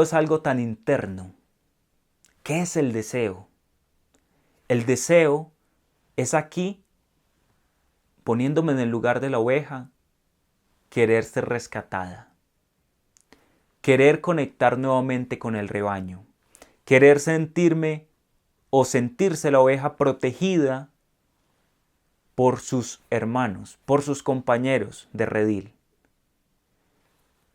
es algo tan interno. ¿Qué es el deseo? El deseo es aquí, poniéndome en el lugar de la oveja, querer ser rescatada. Querer conectar nuevamente con el rebaño. Querer sentirme o sentirse la oveja protegida por sus hermanos, por sus compañeros de redil.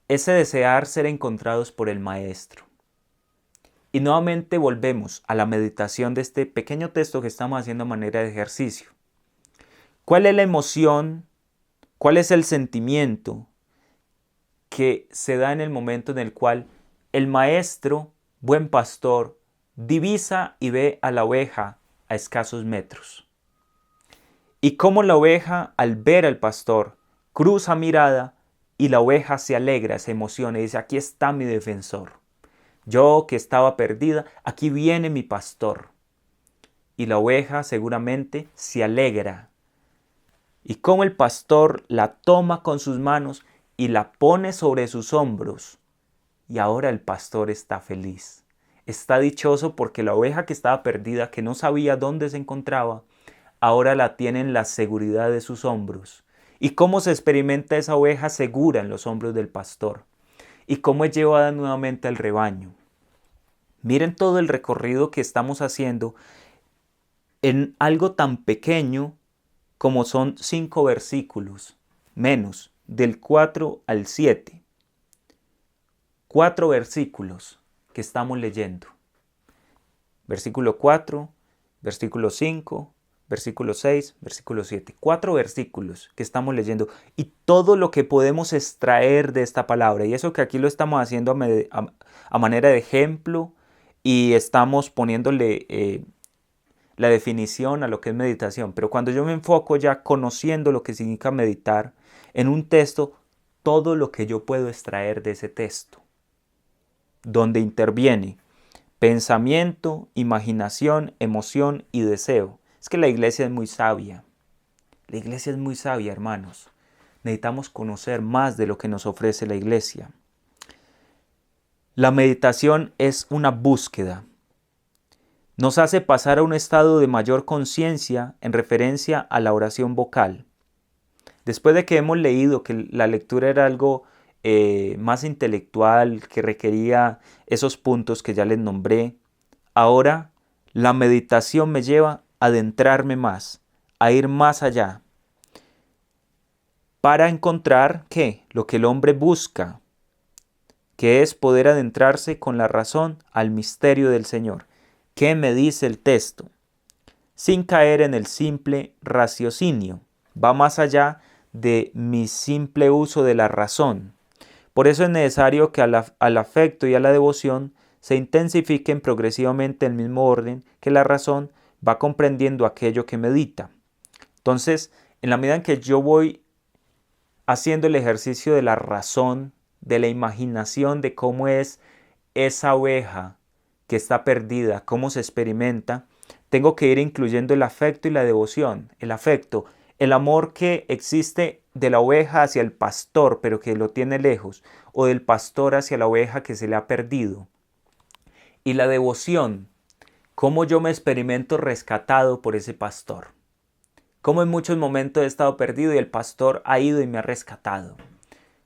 Ese desear ser encontrados por el Maestro. Y nuevamente volvemos a la meditación de este pequeño texto que estamos haciendo a manera de ejercicio. ¿Cuál es la emoción? ¿Cuál es el sentimiento que se da en el momento en el cual el Maestro, buen pastor, divisa y ve a la oveja a escasos metros? Y cómo la oveja, al ver al pastor, cruza mirada y la oveja se alegra, se emociona y dice, aquí está mi defensor. Yo que estaba perdida, aquí viene mi pastor. Y la oveja seguramente se alegra. Y cómo el pastor la toma con sus manos y la pone sobre sus hombros. Y ahora el pastor está feliz. Está dichoso porque la oveja que estaba perdida, que no sabía dónde se encontraba, ahora la tiene en la seguridad de sus hombros. Y cómo se experimenta esa oveja segura en los hombros del pastor. Y cómo es llevada nuevamente al rebaño. Miren todo el recorrido que estamos haciendo en algo tan pequeño como son 5 versículos, menos, del 4 al 7. 4 versículos que estamos leyendo. Versículo 4, versículo 5, versículo 6, versículo 7. 4 versículos que estamos leyendo y todo lo que podemos extraer de esta palabra. Y eso que aquí lo estamos haciendo a manera de ejemplo y estamos poniéndole la definición a lo que es meditación. Pero cuando yo me enfoco ya conociendo lo que significa meditar en un texto, todo lo que yo puedo extraer de ese texto, donde interviene pensamiento, imaginación, emoción y deseo. Es que la iglesia es muy sabia. La iglesia es muy sabia, hermanos. Necesitamos conocer más de lo que nos ofrece la iglesia. La meditación es una búsqueda. Nos hace pasar a un estado de mayor conciencia en referencia a la oración vocal. Después de que hemos leído que la lectura era algo más intelectual, que requería esos puntos que ya les nombré, ahora la meditación me lleva a adentrarme más, a ir más allá, para encontrar ¿qué? Lo que el hombre busca, que es poder adentrarse con la razón al misterio del Señor. ¿Qué me dice el texto? Sin caer en el simple raciocinio, va más allá de mi simple uso de la razón. Por eso es necesario que al afecto y a la devoción se intensifiquen progresivamente en el mismo orden que la razón va comprendiendo aquello que medita. Entonces, en la medida en que yo voy haciendo el ejercicio de la razón, de la imaginación de cómo es esa oveja que está perdida, cómo se experimenta, tengo que ir incluyendo el afecto y la devoción. El afecto, el amor que existe de la oveja hacia el pastor, pero que lo tiene lejos, o del pastor hacia la oveja que se le ha perdido. Y la devoción, cómo yo me experimento rescatado por ese pastor. Cómo en muchos momentos he estado perdido y el pastor ha ido y me ha rescatado.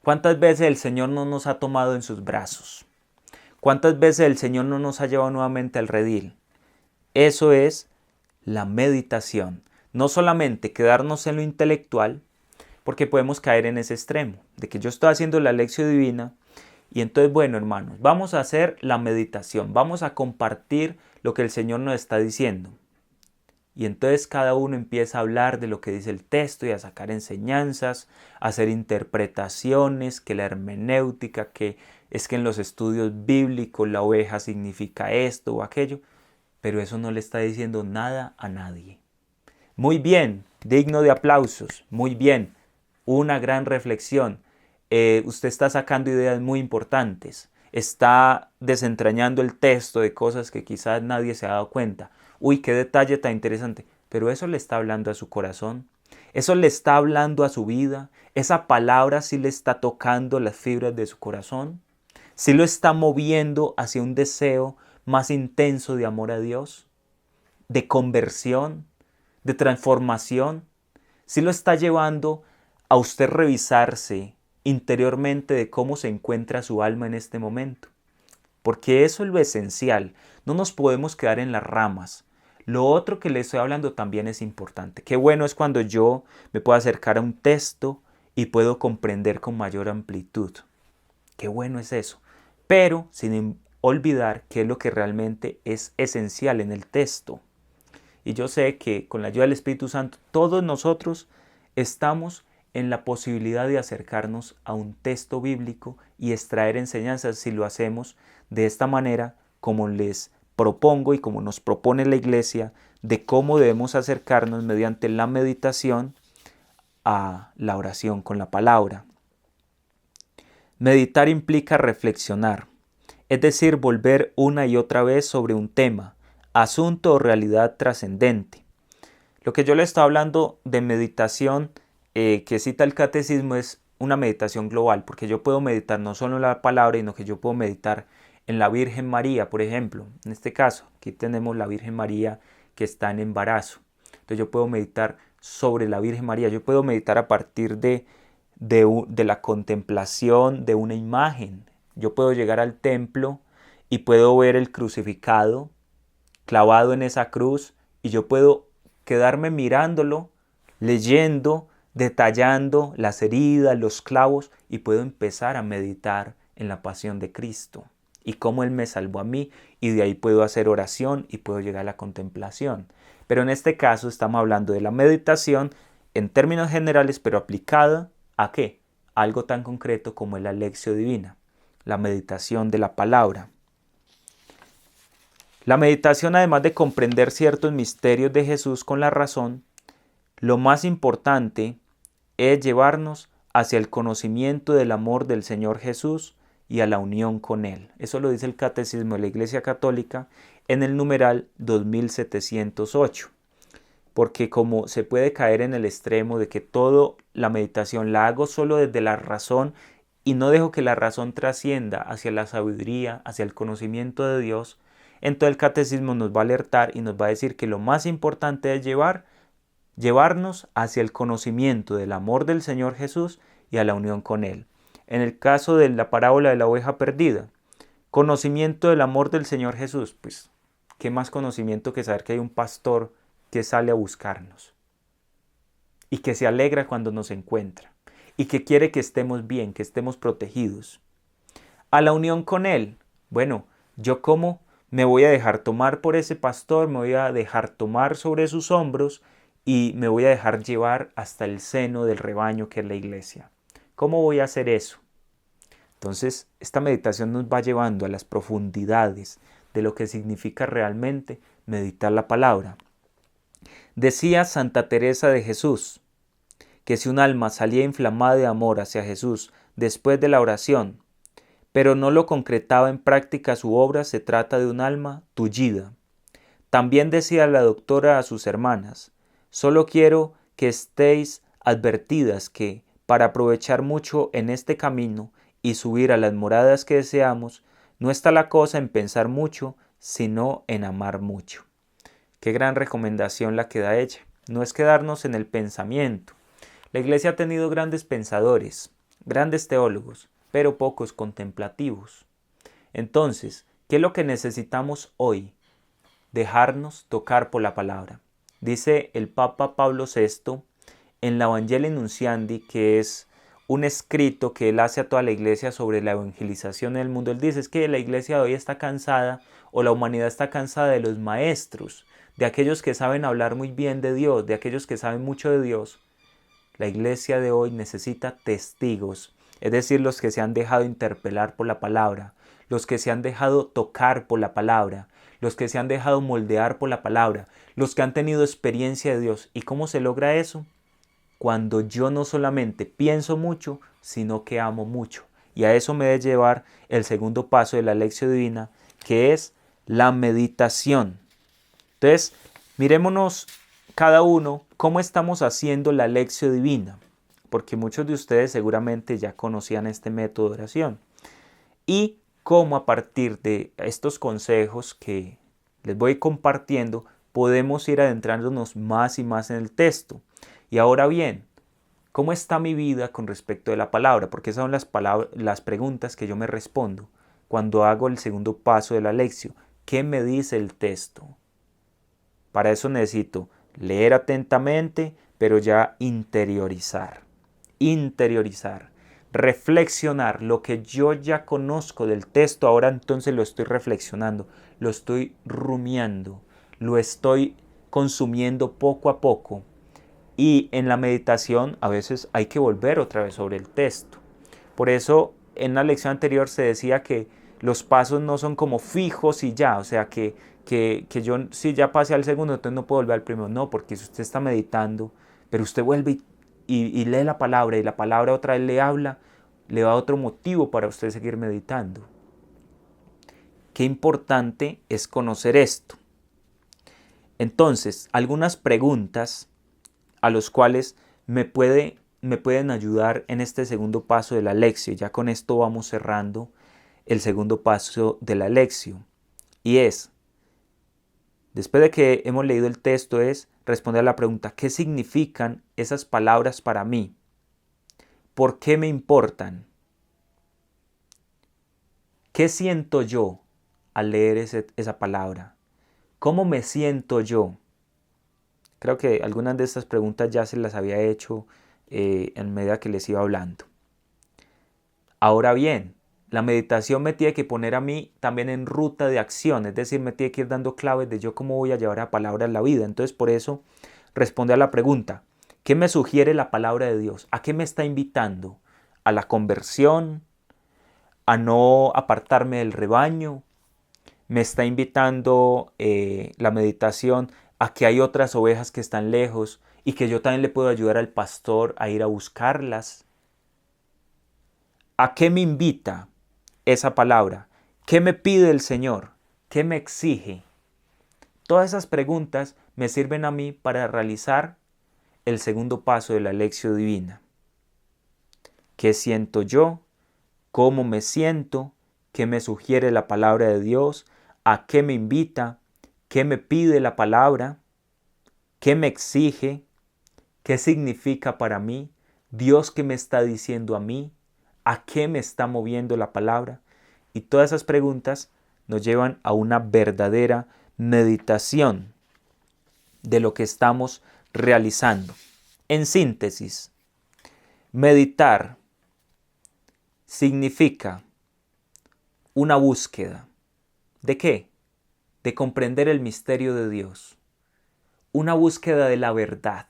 ¿Cuántas veces el Señor no nos ha tomado en sus brazos? ¿Cuántas veces el Señor no nos ha llevado nuevamente al redil? Eso es la meditación. No solamente quedarnos en lo intelectual, porque podemos caer en ese extremo, de que yo estoy haciendo la lección divina y entonces, bueno, hermanos, vamos a hacer la meditación, vamos a compartir lo que el Señor nos está diciendo. Y entonces cada uno empieza a hablar de lo que dice el texto y a sacar enseñanzas, a hacer interpretaciones, que la hermenéutica, que es que en los estudios bíblicos la oveja significa esto o aquello, pero eso no le está diciendo nada a nadie. Muy bien, digno de aplausos, muy bien, una gran reflexión. Usted está sacando ideas muy importantes, está desentrañando el texto de cosas que quizás nadie se ha dado cuenta. Uy, qué detalle tan interesante, pero eso le está hablando a su corazón, eso le está hablando a su vida, esa palabra sí le está tocando las fibras de su corazón, sí lo está moviendo hacia un deseo más intenso de amor a Dios, de conversión, de transformación, sí lo está llevando a usted revisarse interiormente de cómo se encuentra su alma en este momento. Porque eso es lo esencial, no nos podemos quedar en las ramas. Lo otro que le estoy hablando también es importante. Qué bueno es cuando yo me puedo acercar a un texto y puedo comprender con mayor amplitud. Qué bueno es eso. Pero sin olvidar qué es lo que realmente es esencial en el texto. Y yo sé que con la ayuda del Espíritu Santo todos nosotros estamos en la posibilidad de acercarnos a un texto bíblico y extraer enseñanzas si lo hacemos de esta manera como les propongo y como nos propone la Iglesia de cómo debemos acercarnos mediante la meditación a la oración con la palabra. Meditar implica reflexionar, es decir, volver una y otra vez sobre un tema, asunto o realidad trascendente. Lo que yo le estoy hablando de meditación que cita el catecismo es una meditación global, porque yo puedo meditar no solo en la palabra, sino que yo puedo meditar en la Virgen María, por ejemplo. En este caso, aquí tenemos la Virgen María que está en embarazo. Entonces yo puedo meditar sobre la Virgen María, yo puedo meditar a partir de la contemplación de una imagen. Yo puedo llegar al templo y puedo ver el crucificado clavado en esa cruz y yo puedo quedarme mirándolo, leyendo, detallando las heridas, los clavos y puedo empezar a meditar en la pasión de Cristo. y cómo Él me salvó a mí, y de ahí puedo hacer oración y puedo llegar a la contemplación. Pero en este caso estamos hablando de la meditación en términos generales, pero aplicada ¿a qué? Algo tan concreto como la lección divina, la meditación de la palabra. La meditación, además de comprender ciertos misterios de Jesús con la razón, lo más importante es llevarnos hacia el conocimiento del amor del Señor Jesús y a la unión con Él. Eso lo dice el Catecismo de la Iglesia Católica en el numeral 2708. Porque como se puede caer en el extremo de que toda la meditación la hago solo desde la razón y no dejo que la razón trascienda hacia la sabiduría, hacia el conocimiento de Dios, entonces el catecismo nos va a alertar y nos va a decir que lo más importante es llevarnos hacia el conocimiento del amor del Señor Jesús y a la unión con Él. En el caso de la parábola de la oveja perdida, conocimiento del amor del Señor Jesús, pues, ¿qué más conocimiento que saber que hay un pastor que sale a buscarnos y que se alegra cuando nos encuentra y que quiere que estemos bien, que estemos protegidos? A la unión con Él, bueno, ¿yo cómo me voy a dejar tomar por ese pastor? Me voy a dejar tomar sobre sus hombros y me voy a dejar llevar hasta el seno del rebaño que es la iglesia. ¿Cómo voy a hacer eso? Entonces, esta meditación nos va llevando a las profundidades de lo que significa realmente meditar la palabra. Decía Santa Teresa de Jesús que si un alma salía inflamada de amor hacia Jesús después de la oración, pero no lo concretaba en práctica su obra, se trata de un alma tullida. También decía la doctora a sus hermanas: solo quiero que estéis advertidas que, para aprovechar mucho en este camino y subir a las moradas que deseamos, no está la cosa en pensar mucho, sino en amar mucho. Qué gran recomendación la que da ella. No es quedarnos en el pensamiento. La Iglesia ha tenido grandes pensadores, grandes teólogos, pero pocos contemplativos. Entonces, ¿qué es lo que necesitamos hoy? Dejarnos tocar por la palabra. Dice el Papa Pablo VI en la Evangelii Nunciandi, que es un escrito que él hace a toda la iglesia sobre la evangelización en el mundo. Él dice es que la iglesia de hoy está cansada, o la humanidad está cansada de los maestros, de aquellos que saben hablar muy bien de Dios, de aquellos que saben mucho de Dios. La iglesia de hoy necesita testigos, es decir, los que se han dejado interpelar por la palabra, los que se han dejado tocar por la palabra, los que se han dejado moldear por la palabra, los que han tenido experiencia de Dios. ¿Y cómo se logra eso? Cuando yo no solamente pienso mucho, sino que amo mucho. Y a eso me debe llevar el segundo paso de la lección divina, que es la meditación. Entonces, mirémonos cada uno cómo estamos haciendo la lección divina, porque muchos de ustedes seguramente ya conocían este método de oración. Y cómo a partir de estos consejos que les voy compartiendo, podemos ir adentrándonos más y más en el texto. Y ahora bien, ¿cómo está mi vida con respecto de la palabra? Porque esas son las preguntas que yo me respondo cuando hago el segundo paso de la lección. ¿Qué me dice el texto? Para eso necesito leer atentamente, pero ya interiorizar, reflexionar lo que yo ya conozco del texto. Ahora entonces lo estoy reflexionando, lo estoy rumiando, lo estoy consumiendo poco a poco. Y en la meditación a veces hay que volver otra vez sobre el texto. Por eso en la lección anterior se decía que los pasos no son como fijos y ya, o sea que yo si ya pasé al segundo, entonces no puedo volver al primero. No, porque si usted está meditando, pero usted vuelve y lee la palabra y la palabra otra vez le habla, le da otro motivo para usted seguir meditando. Qué importante es conocer esto. Entonces, algunas preguntas a los cuales me pueden ayudar en este segundo paso de la lección. Ya con esto vamos cerrando el segundo paso de la lección. Y es, después de que hemos leído el texto, es responder a la pregunta: ¿qué significan esas palabras para mí? ¿Por qué me importan? ¿Qué siento yo al leer esa palabra? ¿Cómo me siento yo? Creo que algunas de estas preguntas ya se las había hecho en medida que les iba hablando. Ahora bien, la meditación me tiene que poner a mí también en ruta de acción, es decir, me tiene que ir dando claves de yo cómo voy a llevar la palabra en la vida. Entonces, por eso responde a la pregunta, ¿qué me sugiere la palabra de Dios? ¿A qué me está invitando? ¿A la conversión? ¿A no apartarme del rebaño? ¿Me está invitando la meditación a que hay otras ovejas que están lejos y que yo también le puedo ayudar al pastor a ir a buscarlas? ¿A qué me invita esa palabra? ¿Qué me pide el Señor? ¿Qué me exige? Todas esas preguntas me sirven a mí para realizar el segundo paso de la lección divina. ¿Qué siento yo? ¿Cómo me siento? ¿Qué me sugiere la palabra de Dios? ¿A qué me invita? ¿Qué me pide la palabra? ¿Qué me exige? ¿Qué significa para mí? ¿Dios qué me está diciendo a mí? ¿A qué me está moviendo la palabra? Y todas esas preguntas nos llevan a una verdadera meditación de lo que estamos realizando. En síntesis, meditar significa una búsqueda. ¿De qué? De comprender el misterio de Dios. Una búsqueda de la verdad.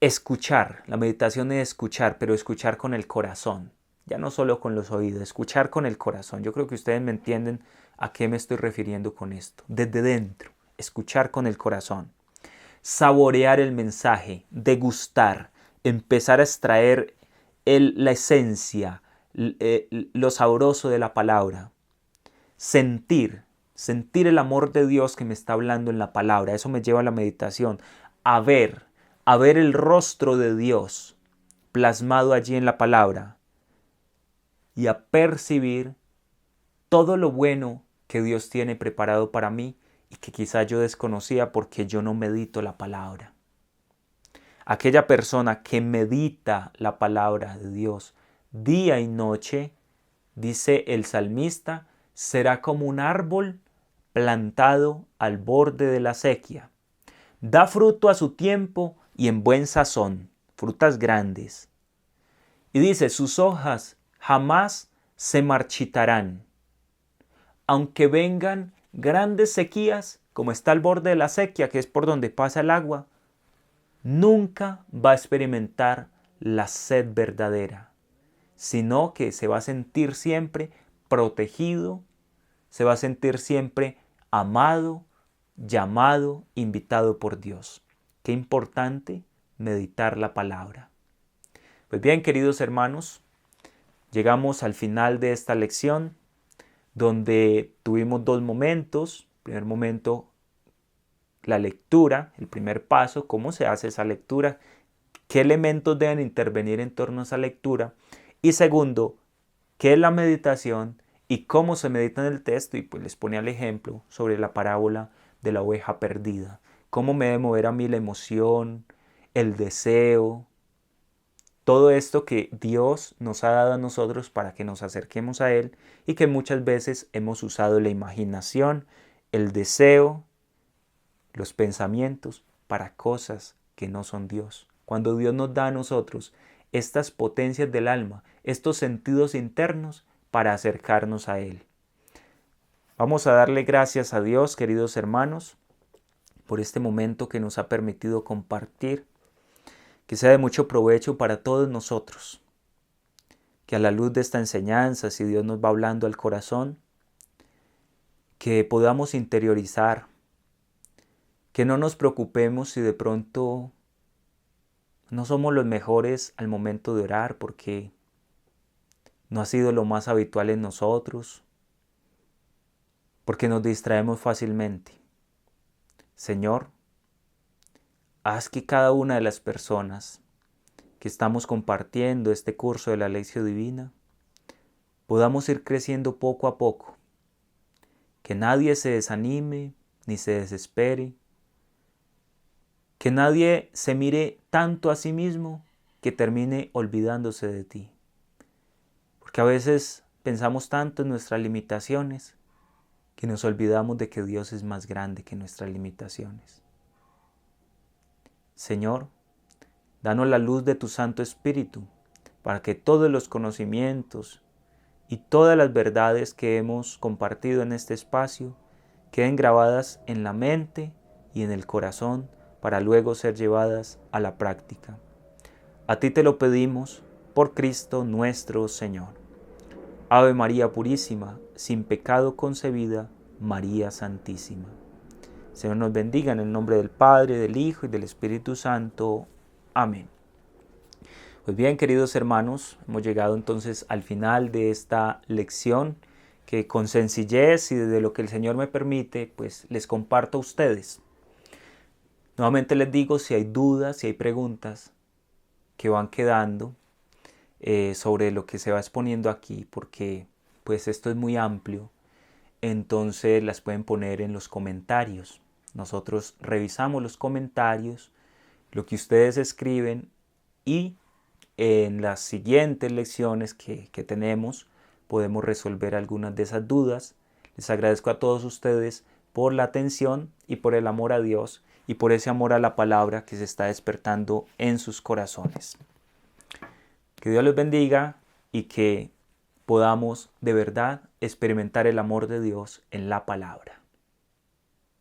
Escuchar. La meditación es escuchar, pero escuchar con el corazón. Ya no solo con los oídos, escuchar con el corazón. Yo creo que ustedes me entienden a qué me estoy refiriendo con esto. Desde dentro, escuchar con el corazón. Saborear el mensaje, degustar, empezar a extraer la esencia, lo sabroso de la palabra. Sentir el amor de Dios que me está hablando en la palabra. Eso me lleva a la meditación. A ver el rostro de Dios plasmado allí en la palabra y a percibir todo lo bueno que Dios tiene preparado para mí y que quizá yo desconocía porque yo no medito la palabra. Aquella persona que medita la palabra de Dios día y noche, dice el salmista, será como un árbol plantado al borde de la sequía. Da fruto a su tiempo y en buen sazón, frutas grandes. Y dice, sus hojas jamás se marchitarán. Aunque vengan grandes sequías, como está al borde de la sequía, que es por donde pasa el agua, nunca va a experimentar la sed verdadera, sino que se va a sentir siempre protegido, se va a sentir siempre amado, llamado, invitado por Dios. Qué importante meditar la palabra. Pues bien, queridos hermanos, llegamos al final de esta lección donde tuvimos dos momentos. Primer momento, la lectura, el primer paso, cómo se hace esa lectura, qué elementos deben intervenir en torno a esa lectura. Y segundo, qué es la meditación y cómo se medita en el texto. Y pues les ponía el ejemplo sobre la parábola de la oveja perdida. Cómo me debe mover a mí la emoción, el deseo, todo esto que Dios nos ha dado a nosotros para que nos acerquemos a Él y que muchas veces hemos usado la imaginación, el deseo, los pensamientos para cosas que no son Dios. Cuando Dios nos da a nosotros estas potencias del alma, estos sentidos internos para acercarnos a Él. Vamos a darle gracias a Dios, queridos hermanos, por este momento que nos ha permitido compartir. Que sea de mucho provecho para todos nosotros. Que a la luz de esta enseñanza, si Dios nos va hablando al corazón, que podamos interiorizar, que no nos preocupemos si de pronto no somos los mejores al momento de orar porque no ha sido lo más habitual en nosotros, porque nos distraemos fácilmente. Señor, haz que cada una de las personas que estamos compartiendo este curso de la lección divina, podamos ir creciendo poco a poco. Que nadie se desanime ni se desespere. Que nadie se mire tanto a sí mismo que termine olvidándose de ti. Porque a veces pensamos tanto en nuestras limitaciones que nos olvidamos de que Dios es más grande que nuestras limitaciones. Señor, danos la luz de tu Santo Espíritu para que todos los conocimientos y todas las verdades que hemos compartido en este espacio queden grabadas en la mente y en el corazón para luego ser llevadas a la práctica. A ti te lo pedimos por Cristo nuestro Señor. Ave María Purísima, sin pecado concebida, María Santísima. Señor nos bendiga en el nombre del Padre, del Hijo y del Espíritu Santo. Amén. Pues bien, queridos hermanos, hemos llegado entonces al final de esta lección que con sencillez y desde lo que el Señor me permite, pues les comparto a ustedes. Nuevamente les digo, si hay dudas, si hay preguntas que van quedando sobre lo que se va exponiendo aquí, porque pues esto es muy amplio, entonces las pueden poner en los comentarios. Nosotros revisamos los comentarios, lo que ustedes escriben, y en las siguientes lecciones que tenemos podemos resolver algunas de esas dudas. Les agradezco a todos ustedes por la atención y por el amor a Dios y por ese amor a la palabra que se está despertando en sus corazones. Que Dios les bendiga y que podamos de verdad experimentar el amor de Dios en la palabra.